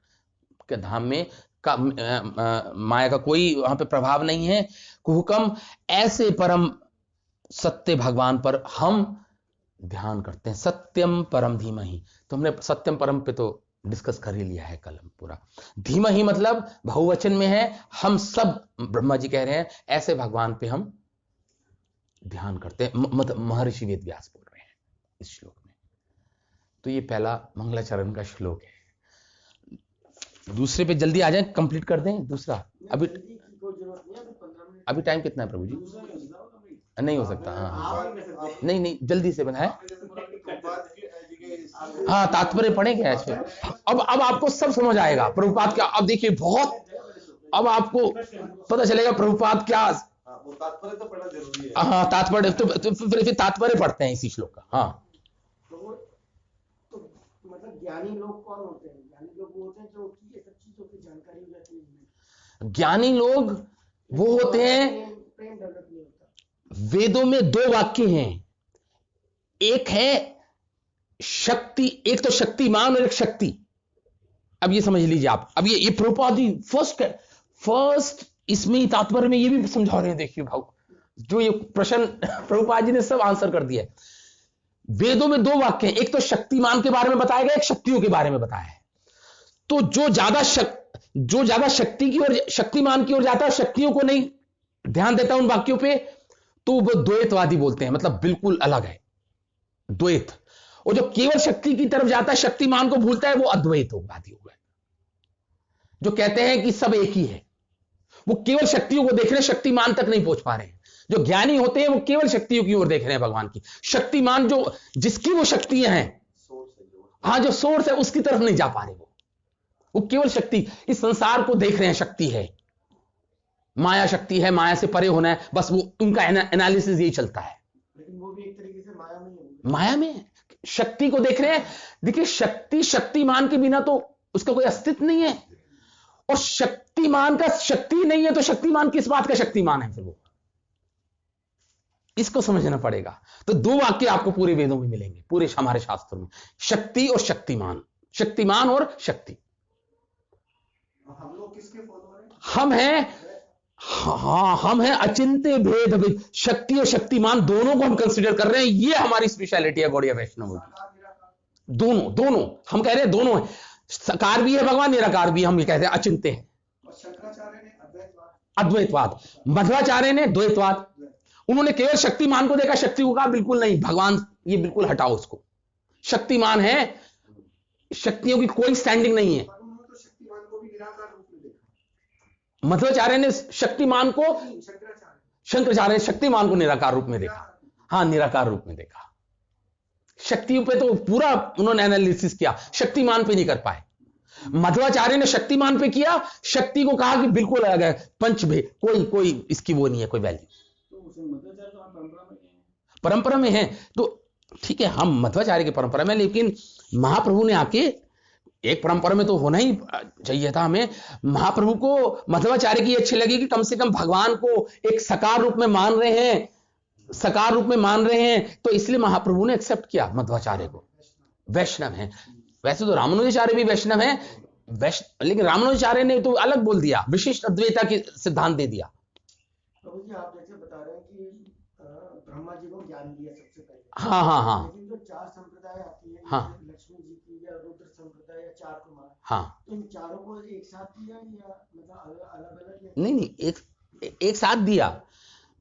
के धाम में माया का कोई वहां पे प्रभाव नहीं है। कुहुकम, ऐसे परम सत्य भगवान पर हम ध्यान करते हैं। सत्यम परम धीमहि, तो हमने सत्यम परम पे तो डिस्कस कर ही लिया है कल हम पूरा। धीमहि मतलब बहुवचन में है, हम सब ब्रह्मा जी कह रहे हैं ऐसे भगवान पे हम ध्यान करते हैं। मतलब महर्षि वेद व्यास बोल रहे हैं इस श्लोक में। तो ये पहला मंगलाचरण का श्लोक है। दूसरे पे जल्दी आ जाए, कंप्लीट कर दें दूसरा। अभी टाइम कितना है प्रभु जी? नहीं हो सकता। हाँ नहीं जल्दी से बनाए। हाँ तात्पर्य पढ़ेंगे ऐसे। अब आपको सब समझ आएगा प्रभुपाद क्या। अब देखिए बहुत, अब आपको पता चलेगा प्रभुपाद क्या। तात्पर्य तो पढ़ना जरूरी है। हाँ तात्पर्य तो फिर तात्पर्य पढ़ते हैं इसी श्लोक का। हाँ तो मतलब ज्ञानी लोग कौन होते हैं? ज्ञानी लोग वो होते हैं जो ये सब चीजों की जानकारी हो जाती है। ज्ञानी लोग वो होते हैं, प्रेम डेवलप नहीं होता। वेदों में 2 वाक्य हैं, एक है शक्ति, एक तो शक्तिमान और एक शक्ति। अब ये समझ लीजिए आप। अब ये प्रभुपाद जी फर्स्ट इसमें ही तात्पर्य में ये भी समझा रहे हैं। देखिए भाव, जो ये प्रश्न प्रभुपाद जी ने सब आंसर कर दिया। वेदों में 2 वाक्य हैं, एक तो शक्तिमान के बारे में बताया गया, एक शक्तियों के बारे में बताया है। तो जो ज्यादा शक्ति की ओर, शक्तिमान की ओर जाता है, शक्तियों को नहीं ध्यान देता उन वाक्यों पे, तो वो द्वैतवादी बोलते हैं, मतलब बिल्कुल अलग है। द्वैत। और जो केवल शक्ति की तरफ जाता है, शक्तिमान को भूलता है, वो अद्वैतवादी हो गए। जो कहते हैं कि सब एक ही है, वो केवल शक्तियों को देख रहे हैं, शक्तिमान तक नहीं पहुंच पा रहे हैं। जो ज्ञानी होते हैं वो केवल शक्तियों की ओर देख रहे हैं, भगवान की। शक्तिमान जो जिसकी वो शक्तियां हैं, हाँ, जो सोर्स है, उसकी तरफ नहीं जा पा रहे। वो केवल शक्ति, इस संसार को देख रहे हैं, शक्ति है, माया शक्ति है, माया से परे होना है, बस वो उनका एनालिसिस यही चलता है। लेकिन वो भी एक तरीके से माया में ही है। माया में शक्ति को देख रहे हैं। देखिए, शक्ति, शक्तिमान के बिना तो उसका कोई अस्तित्व नहीं है। और शक्तिमान का शक्ति नहीं है तो शक्तिमान किस बात का शक्तिमान है फिर वो? इसको समझना पड़ेगा। तो दो वाक्य आपको पूरे वेदों में मिलेंगे, पूरे हमारे शास्त्रों में, शक्ति और शक्तिमान, शक्तिमान और शक्ति। हम लोग किसके फॉलोअर हैं? हम हैं, हाँ, हम हैं अचिंत्य भेद विद। शक्ति और शक्तिमान दोनों को हम कंसीडर कर रहे हैं। ये हमारी स्पेशलिटी है गौड़िया वैष्णव की। दोनों दोनों हम कह रहे हैं, दोनों है। साकार भी है भगवान, निराकार भी है, हम ये कहते हैं अचिंत्य है। और शंकराचार्य ने अद्वैतवाद, मध्वाचार्य ने द्वैतवाद। उन्होंने केवल शक्तिमान को देखा, शक्ति को कहा बिल्कुल नहीं, भगवान ये बिल्कुल हटाओ उसको। शक्तिमान है, शक्तियों की कोई स्टैंडिंग नहीं है। उन्होंने तो शक्तिमान को भी निराकार रूप में देखा। मध्वाचार्य ने शक्तिमान को, शंकराचार्य ने शक्तिमान को निराकार रूप में देखा। हाँ, निराकार रूप में देखा। शक्तियों पे तो पूरा उन्होंने एनालिसिस किया, शक्तिमान पे नहीं कर पाए। मध्वाचार्य ने शक्तिमान पे किया, शक्ति को कहा कि बिल्कुल अलग है, पंचभेद, कोई इसकी वो नहीं है, कोई वैल्यू। परंपरा में है तो ठीक है, हम मध्वाचार्य की परंपरा में, लेकिन महाप्रभु ने आके, एक परंपरा में तो होना ही चाहिए था हमें। महाप्रभु को मध्वाचार्य की अच्छी लगी कि कम से कम भगवान को एक साकार रूप में मान रहे हैं, साकार रूप में मान रहे हैं, तो इसलिए महाप्रभु ने एक्सेप्ट किया मध्वाचार्य को। वैष्णव है, वैसे तो रामानुजाचार्य भी वैष्णव है, लेकिन रामानुजाचार्य ने तो अलग बोल दिया, विशिष्ट अद्वैता की सिद्धांत दे दिया। प्रभु जी, आप जैसे बता रहे हैं कि ब्रह्मा जी को ज्ञान दिया सबसे पहले। हाँ। लेकिन जो चार संप्रदाय आती है, हाँ, लक्ष्मी जी की या रुद्र संप्रदाय या चार कुमार, हाँ, इन चारों को एक साथ दिया या मतलब अलग अलग? नहीं, एक साथ दिया।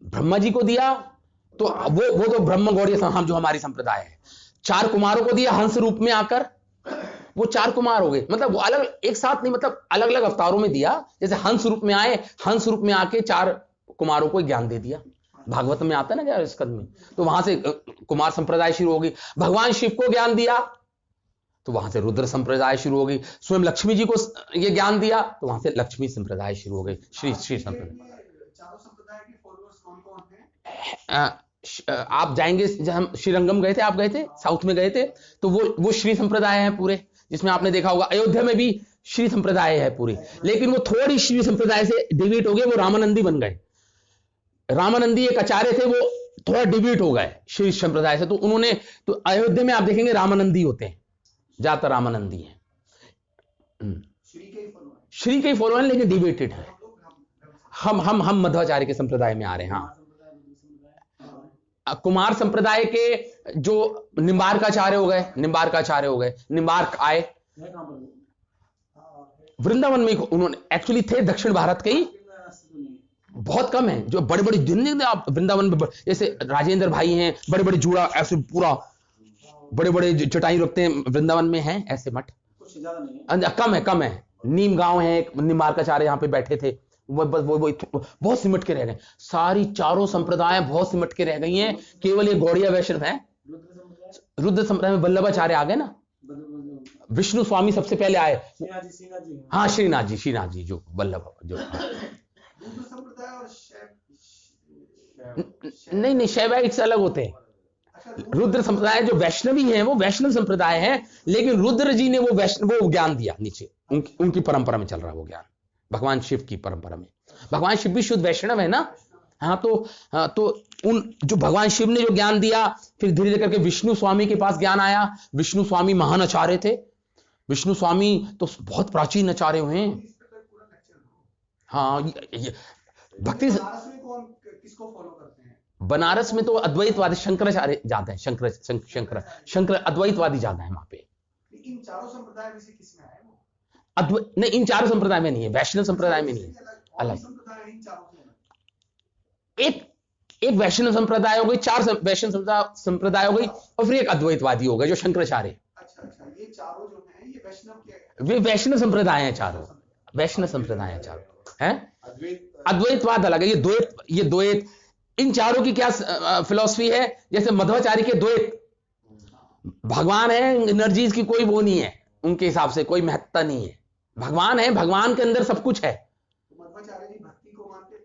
ब्रह्मा जी को दिया तो वो तो ब्रह्म गौड़ीय हम जो हमारी संप्रदाय है। चार कुमारों को दिया हंस रूप में आकर, वो चार कुमार हो गए। मतलब वो अलग, एक साथ नहीं, मतलब अलग अलग अवतारों में दिया। जैसे हंस रूप में आए, हंस रूप में आके चार कुमारों को ज्ञान दे दिया। भागवत में आता है ना क्या स्कंद में, तो वहां से कुमार संप्रदाय शुरू होगी। भगवान शिव को ज्ञान दिया तो वहां से रुद्र संप्रदाय शुरू हो गई। स्वयं लक्ष्मी जी को ये ज्ञान दिया तो वहां से लक्ष्मी संप्रदाय शुरू हो गई, श्री संप्रदाय। चारों संप्रदाय के फॉलोअर्स कौन-कौन हैं? आप जाएंगे, जब हम श्रीरंगम गए थे, आप गए थे, साउथ में गए थे, तो वो श्री संप्रदाय है पूरे, जिसमें आपने देखा होगा अयोध्या में भी श्री संप्रदाय है पूरी। लेकिन वो थोड़ी श्री संप्रदाय से डिवीट हो गए, वो रामानंदी बन गए। रामानंदी एक आचार्य थे, वो थोड़ा डिवीट हो गए श्री संप्रदाय से, तो उन्होंने, तो अयोध्या में आप देखेंगे रामानंदी होते हैं, ज्यादातर रामानंदी हैं। श्री के ही फॉलो हैं, लेकिन डिबेटेड है। हम मध्वाचार्य के संप्रदाय में आ रहे हैं। हाँ, कुमार संप्रदाय के जो निम्बार्काचार्य हो गए, निम्बार्क आए वृंदावन में। उन्होंने एक्चुअली थे दक्षिण भारत के ही, बहुत कम है जो बड़े बड़े दिन आप वृंदावन में, जैसे राजेंद्र भाई हैं, बड़े बड़े जूड़ा ऐसे पूरा बड़े बड़े चटाई रखते हैं, वृंदावन में हैं ऐसे मठ, कम है। नीम गांव है एक, निम्बार्काचार्य यहाँ पे बैठे थे, वो बहुत सिमट के रह गए। सारी चारों संप्रदाय बहुत सिमट के रह गई हैं, केवल ये गौड़िया वैष्णव है। रुद्र संप्रदाय में वल्लभाचार्य आ गए ना, विष्णु स्वामी सबसे पहले आए। हाँ, श्रीनाथ जी जो वल्लभ जो नहीं, शैवाइट्स अलग होते हैं। रुद्र संप्रदाय जो वैष्णवी हैं वो वैष्णव संप्रदाय है, लेकिन रुद्र जी ने वो ज्ञान दिया नीचे, उनकी परंपरा में चल रहा वो ज्ञान, भगवान शिव की परंपरा में। भगवान शिव भी शुद्ध वैष्णव है ना। हाँ, तो उन जो भगवान शिव ने जो ज्ञान दिया, फिर धीरे धीरे करके विष्णु स्वामी के पास ज्ञान आया। विष्णु स्वामी महान आचार्य थे। विष्णु स्वामी तो बहुत प्राचीन आचार्य हुए हैं। हाँ, भक्ति किसको फॉलो करते हैं? बनारस में तो अद्वैतवादी शंकराचार्य ज्यादा है, शंकर अद्वैतवादी ज्यादा है वहां पे। इन चारों संप्रदाय में से किसमें आए वो? नहीं, इन चारों संप्रदाय में नहीं है, वैष्णव संप्रदाय में नहीं है, अलग। एक वैष्णव संप्रदाय हो गई, 4 वैष्णव संप्रदाय हो गई, और फिर एक अद्वैतवादी हो गए जो शंकराचार्य। अच्छा, ये चारों जो हैं ये वैष्णव के, वे वैष्णव संप्रदाय हैं चारों, वैष्णव संप्रदाय हैं चारों हैं। अद्वैतवाद अलग है, ये द्वैत इन चारों की क्या फिलॉसफी है? जैसे मध्वाचार्य के द्वैत, भगवान है, एनर्जीज की कोई वो नहीं है, उनके हिसाब से कोई महत्ता नहीं है, भगवान है, भगवान के अंदर सब कुछ है। मध्वाचार्य जी भक्ति को मानते हैं?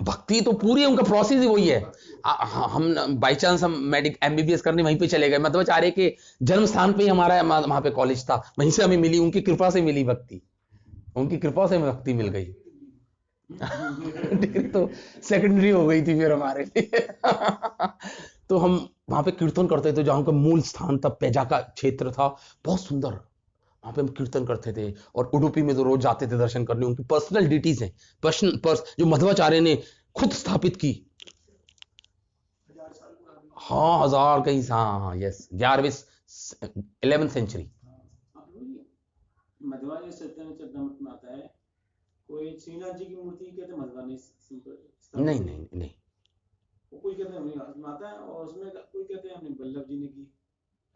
भक्ति तो पूरी उनका प्रोसेस ही वही है। हम बाई चांस हम MBBS करने वहीं पे चले गए, मध्वाचार्य के जन्म स्थान पे ही हमारा वहां पे कॉलेज था, वहीं से हमें मिली, उनकी कृपा से मिली भक्ति, उनकी कृपा से भक्ति मिल गई। डिग्री तो सेकेंडरी हो गई थी फिर हमारे लिए। तो हम वहां पे कीर्तन करते थे, जहां का मूल स्थान था, पेजा का क्षेत्र था, बहुत सुंदर, वहां पे हम कीर्तन करते थे। और उडुपी में तो रोज जाते थे दर्शन करने, उनकी पर्सनल डिटीज हैं, जो मध्वाचार्य ने खुद स्थापित की। हाँ, 1000 कहीं, हाँ, यस, 11वीं सेंचुरी। मध्वाचार्य चरितमृत में आता है, कोई श्रीनाथ जी की मूर्ति कहते हैं मध्वाचार्य, नहीं, वो कोई कहते हैं आता है, और उसमें कोई कहते हैं हमने वल्लभ जी ने की।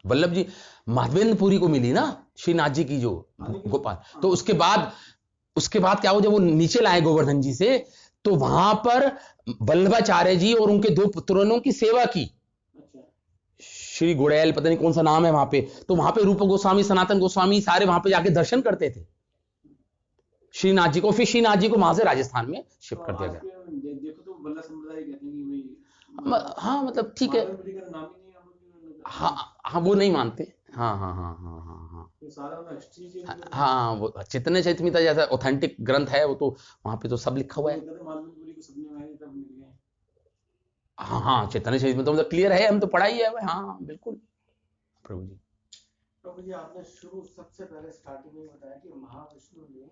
वल्लभ जी माधवेंद्रपुरी को मिली ना श्रीनाथ जी की जो गोपाल, तो उसके बाद क्या हो, जब वो नीचे लाए गोवर्धन जी से, तो वहां पर वल्लभाचार्य जी और उनके 2 पुत्रों की सेवा की। श्री गुड़ैल, पता नहीं कौन सा नाम है वहां पे, तो वहां पे रूप गोस्वामी, सनातन गोस्वामी सारे वहां पे जाके दर्शन करते थे श्रीनाथ जी को। फिर श्रीनाथ जी को वहां से राजस्थान में शिफ्ट कर दिया गया। देखो तो वल्लभ संप्रदाय कहते हैं कि हाँ, मतलब ठीक है, हाँ, वो नहीं मानते। हाँ, वो चैतन्य चरितमृत जैसा ऑथेंटिक ग्रंथ है, वो तो वहां पे तो सब लिखा हुआ है। हाँ, चैतन्य चरितमृत तो मतलब क्लियर है, हम तो पढ़ा ही है। हाँ, बिल्कुल प्रभु जी। प्रभु जी, आपने सबसे पहले स्टार्टिंग में बताया कि महाविष्णु ने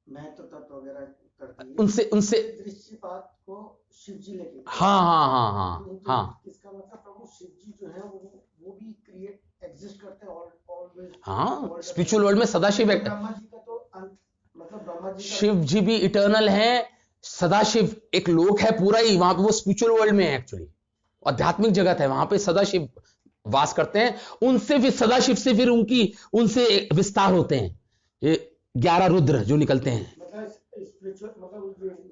महत्व तत्व वगैरह करती है, उनसे दृश्यपात को शिव जी लेके। हाँ, इसका मतलब प्रभु शिव जी जो है वो भी एग्जिस्ट करते हैं ऑलवेज। हाँ, स्पिरिचुअल वर्ल्ड में सदाशिव, ब्रह्मा जी का तो मतलब ब्रह्मा जी, शिव जी भी इटर्नल है। सदाशिव एक लोक है पूरा ही, वहां पे वो स्पिरिचुअल वर्ल्ड में है, एक्चुअली आध्यात्मिक जगत है, वहां पे सदाशिव वास करते हैं। उनसे फिर सदाशिव से फिर उनसे विस्तार होते हैं, ये 11 रुद्र जो निकलते हैं।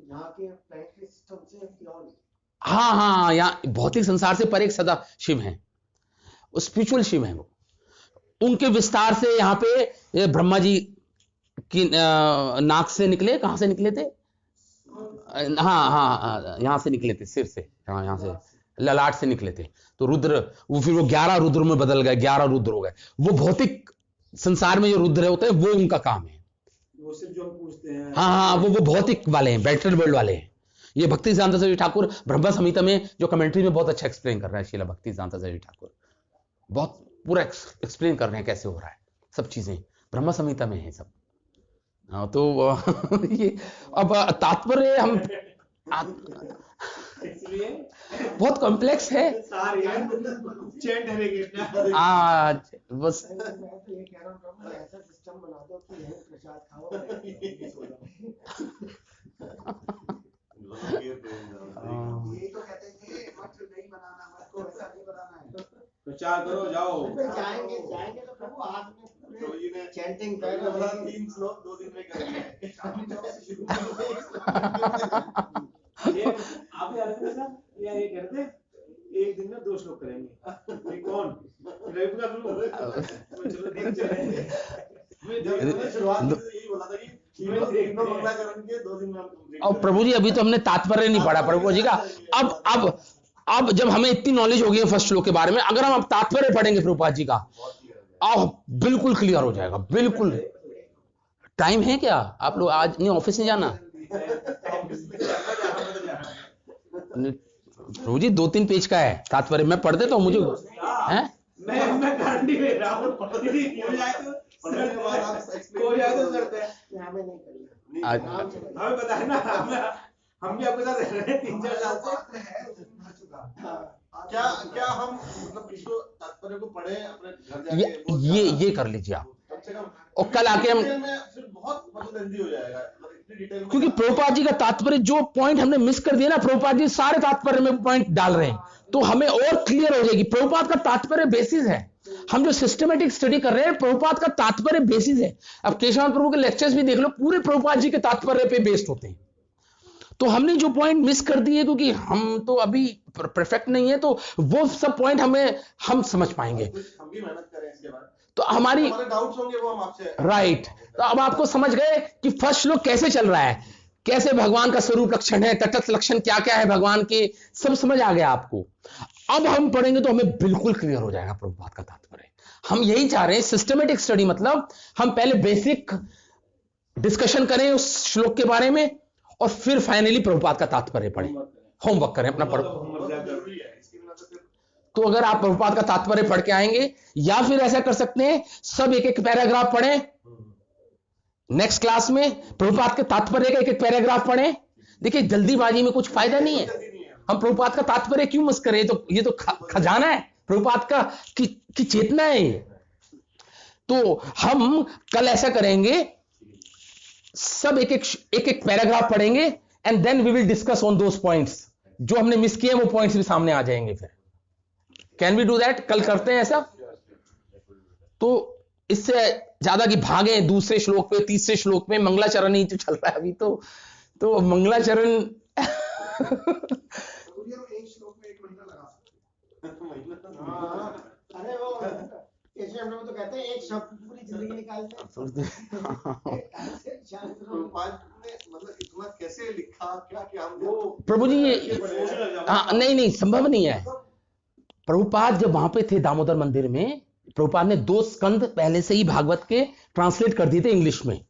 यहाँ के प्लैनेटरी सिस्टम से बियॉन्ड। हाँ, यहाँ भौतिक संसार से परे एक सदाशिव हैं, वो स्पिरिचुअल शिव हैं। वो उनके विस्तार से यहाँ पे ब्रह्मा जी की नाक से निकले, कहां से निकले थे? हाँ, यहाँ से निकले थे, सिर से, हाँ, यहाँ से ललाट से निकले थे। तो रुद्र, वो फिर वो 11 रुद्र में बदल गए, 11 रुद्र हो गए। वो भौतिक संसार में जो रुद्र होते हैं वो उनका काम है। वो सिर्फ जो हम पूछते हैं, हाँ, वो भौतिक वाले हैं, बेटर वर्ल्ड वाले हैं। ये भक्ति सिद्धांत सरस्वती ठाकुर ब्रह्म संहिता में जो कमेंट्री में बहुत अच्छा एक्सप्लेन कर रहा है, शीला भक्ति सिद्धांत सरस्वती ठाकुर बहुत पूरा एक्सप्लेन कर रहे हैं कैसे हो रहा है, सब चीजें ब्रह्म संहिता में है सब। हाँ, तो ये अब तात्पर्य हम इसलिए बहुत कॉम्प्लेक्स है आज, बस मैं तो ये कह रहा हूँ प्रभु, ऐसा सिस्टम बना दो कि यही प्रसाद खाओ। यही तो कहते हैं मत नहीं बनाना, मत को ऐसा नहीं बनाना है, प्रचार करो, जाओ। जाएंगे तो प्रभु हाथ में चैंटिंग कर 3 श्लोक 2 दिन में करेंगे। आप ये करते एक दिन में 2 श्लोक करेंगे, ये कौन रवि का चलो दिन चले। शुरुआत में यही बोला था कि करेंगे 2 दिन में। और प्रभु जी अभी तो हमने तात्पर्य नहीं पढ़ा प्रभु जी का। अब जब हमें इतनी नॉलेज हो गई है फर्स्ट श्लोक के बारे में, अगर हम अब तात्पर्य पढ़ेंगे प्रभुपाद जी का, अब बिल्कुल क्लियर हो जाएगा, बिल्कुल। टाइम है क्या? आप लोग आज नहीं ऑफिस नहीं जाना? प्रभु जी 2-3 पेज का है तात्पर्य, मैं पढ़ देता हूँ, मुझे हैं मैं गारंटी ले रहा हूँ हमें पता है ना, हम भी आपके साथ रह रहे हैं 3-4 साल से। क्या हम मतलब इसको तात्पर्य को पढ़े अपने घर जाके ये कर लीजिए आप, कम से कम, और कल आके हम फिर बहुत लेंदी हो जाएगा। इतनी डिटेल में क्योंकि प्रभुपाद जी का तात्पर्य जो पॉइंट हमने मिस कर दिया ना, प्रभुपाद जी सारे तात्पर्य में पॉइंट डाल रहे हैं, तो हमें और क्लियर हो जाएगी। प्रभुपाद का तात्पर्य बेसिस है, हम जो सिस्टमेटिक स्टडी कर रहे हैं प्रभुपाद का तात्पर्य बेसिस है। अब केशवानंद प्रभु के लेक्चर्स भी देख लो, पूरे प्रभुपाद जी के तात्पर्य पे बेस्ड होते हैं। तो हमने जो पॉइंट मिस कर दिए क्योंकि हम तो अभी परफेक्ट नहीं है, तो वो सब पॉइंट हम समझ पाएंगे। हम भी मेहनत करें इसके बाद, तो हमारी हमारे डाउट्स होंगे वो हम आपसे राइट। तो अब आपको समझ गए कि फर्स्ट श्लोक कैसे चल रहा है, कैसे भगवान का स्वरूप लक्षण है, तटस्थ लक्षण क्या क्या है भगवान के, सब समझ आ गया आपको। अब हम पढ़ेंगे तो हमें बिल्कुल क्लियर हो जाएगा प्रभुपाद का तात्पर्य। हम यही चाह रहे हैं, सिस्टमेटिक स्टडी, मतलब हम पहले बेसिक डिस्कशन करें उस श्लोक के बारे में और फिर फाइनली प्रभुपाद का तात्पर्य पढ़ें, होमवर्क करें अपना पढ़। बहुत जरूरी है, इसके बिना तो फिर तो अगर आप प्रभुपाद का तात्पर्य पढ़ के आएंगे, या फिर ऐसा कर सकते हैं सब एक एक पैराग्राफ पढ़ें, नेक्स्ट क्लास में प्रभुपाद के तात्पर्य का एक एक पैराग्राफ पढ़ें। देखिए जल्दीबाजी में कुछ फायदा नहीं है, हम प्रभुपाद का तात्पर्य क्यों मिस करें, तो ये तो खजाना है प्रभुपाद का की चेतना है ये। तो हम कल ऐसा करेंगे, सब एक एक पैराग्राफ पढ़ेंगे and then we will discuss on those points, जो हमने मिस किए वो पॉइंट्स भी सामने आ जाएंगे। फिर कैन वी डू दैट? कल करते हैं ऐसा। तो इससे ज्यादा कि भागे दूसरे श्लोक पे, तीसरे श्लोक पे, मंगलाचरण ही जो चल रहा है अभी, तो मंगलाचरण एक श्लोक में 1 महीना लगा सकते हैं। हाँ, अरे वो केशव प्रभु तो कहते हैं एक शब्द पूरी जिंदगी निकालते हैं। प्रभुपाद ने मतलब इतना कैसे लिखा, क्या क्या हमने प्रभु जी ये नहीं संभव नहीं है। प्रभुपाद जब वहां पे थे दामोदर मंदिर में, प्रभुपाद ने 2 स्कंद पहले से ही भागवत के ट्रांसलेट कर दिए थे इंग्लिश में।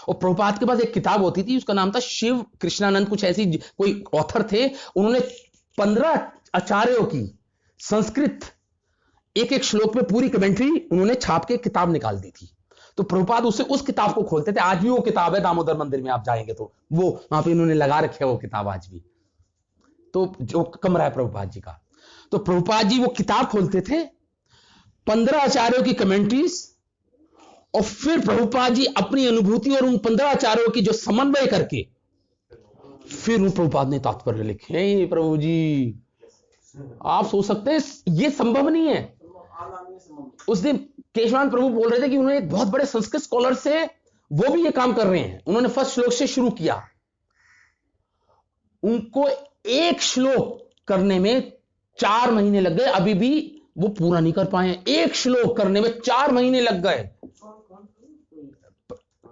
और प्रभुपाद के पास एक किताब होती थी, उसका नाम था शिव कृष्णानंद, कुछ ऐसी कोई ऑथर थे, उन्होंने 15 आचार्यों की संस्कृत एक एक श्लोक में पूरी कमेंट्री उन्होंने छाप के किताब निकाल दी थी। तो प्रभुपाद उस किताब को खोलते थे। आज भी वो किताब है दामोदर मंदिर में, आप जाएंगे तो वो वहां पे इन्होंने लगा रखे वो किताब आज भी, तो जो कमरा है प्रभुपाद जी का। तो प्रभुपाद जी वो किताब खोलते थे, 15 आचार्यों की कमेंट्रीज, और फिर प्रभुपाद जी अपनी अनुभूति और उन 15 आचार्यों की जो समन्वय करके फिर उन प्रभुपाद ने तात्पर्य लिखे। प्रभु जी आप सोच सकते हैं ये संभव नहीं है। उस दिन केशवानंद प्रभु बोल रहे थे कि उन्होंने एक बहुत बड़े संस्कृत स्कॉलर से, वो भी ये काम कर रहे हैं, उन्होंने फर्स्ट श्लोक से शुरू किया, उनको एक श्लोक करने में 4 महीने लग गए, अभी भी वो पूरा नहीं कर पाए। एक श्लोक करने में 4 महीने लग गए।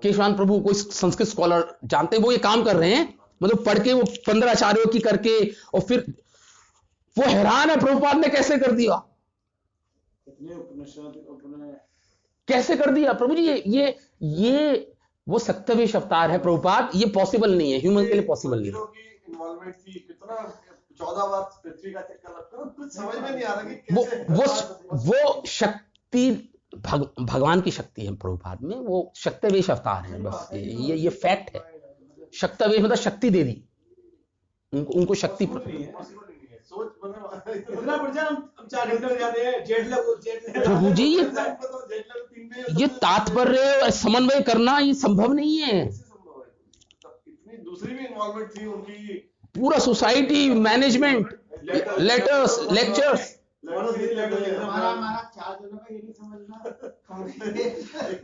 केशवानंद प्रभु कोई संस्कृत स्कॉलर जानते हैं, वो ये काम कर रहे हैं, मतलब पढ़ के वो 15 आचार्यों की करके, और फिर वो हैरान है प्रभुपाद ने कैसे कर दिया, कैसे कर दिया। प्रभु जी ये वो सत्यवेश अवतार है प्रभुपाद, ये पॉसिबल नहीं है, ह्यूमन के लिए पॉसिबल नहीं है। इन्वॉल्वमेंट थी, कितना 14 बार पृथ्वी का चक्कर लगता है, कुछ समझ में नहीं आ रहा कि कैसे वो शक्ति भगवान की शक्ति है प्रभुपाद में, वो शक्तिवेश अवतार है, बस ये फैक्ट है। शक्तिवेश मतलब शक्ति दे दी उनको शक्ति। सोच मतलब इतना बढ़ जाए, हम 4 घंटे लग जाते हैं, जेट प्रभु जी ये तात्पर्य और समन्वय करना ये संभव नहीं है। इतनी दूसरी भी इन्वॉल्वमेंट थी उनकी, पूरा सोसाइटी, मैनेजमेंट, लेटर्स, लेक्चर्स। हमारा 4 जनों का ये नहीं समझना।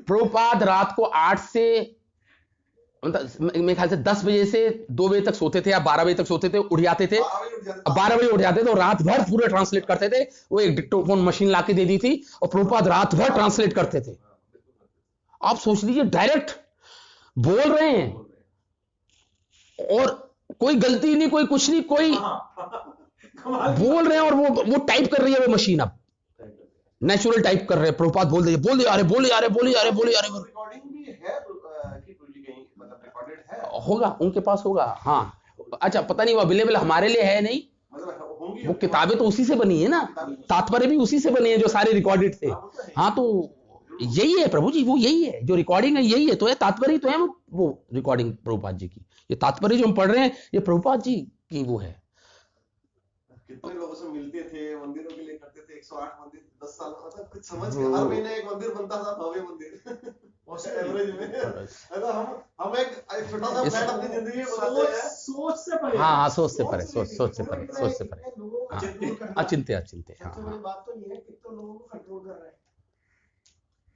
प्रभुपाद रात को 8 से मतलब मेरे ख्याल से 10 बजे से 2 बजे तक सोते थे या 12 बजे तक सोते थे, उठ जाते थे, 12 बजे उठ जाते थे और रात भर पूरे ट्रांसलेट करते थे। वो एक डिक्टोफोन मशीन लाके दे दी थी और प्रभुपाद रात भर ट्रांसलेट करते थे। आप सोच लीजिए, डायरेक्ट बोल रहे हैं और कोई गलती नहीं, कोई कुछ नहीं, कोई बोल रहे हैं और वो टाइप कर रही है वो मशीन, अब नेचुरल टाइप कर रहे हैं। प्रभुपाद बोल दिए, रिकॉर्डिंग भी है कि कहीं मतलब रिकॉर्डेड है, होगा उनके पास होगा। हाँ अच्छा, पता नहीं वो अवेलेबल हमारे लिए है नहीं, मतलब होंगी वो किताबें तो उसी से बनी है ना, तात्पर्य भी उसी से बनी है जो सारे रिकॉर्डेड थे। हाँ तो यही है प्रभु जी, वो यही है जो रिकॉर्डिंग है, यही है तो है तात्पर्य, तो है वो रिकॉर्डिंग प्रभुपाद जी की। ये तात्पर्य जो हम पढ़ रहे हैं ये प्रभुपाद जी की वो है। कितने लोगों से मिलते थे, मंदिरों के लिए करते थे, 108 मंदिर 10 साल, मतलब कुछ समझ के हर महीने एक मंदिर बनता था, भव्य मंदिर एवरेज में। हम एक छोटा सा इस मैंने अपनी जिंदगी में बताते हैं सोच से परे। हाँ सोच से परे, सोच से परे, सोच से परे। लोगों को हाँ, कंट्रोल करना है। अचिंत्य अचिंत्य। हाँ सबसे बड़ी हाँ बात तो ये है कितने लोगों को कंट्रोल कर रहे हैं।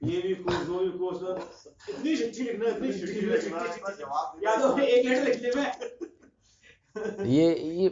ये भी कोर्स, वो भी कोर्स, इतनी चिट्ठी लिखना, इतनी चिट्ठी लिखना, इसका जवाब या तो एक लेटर लिख ले मैं। ये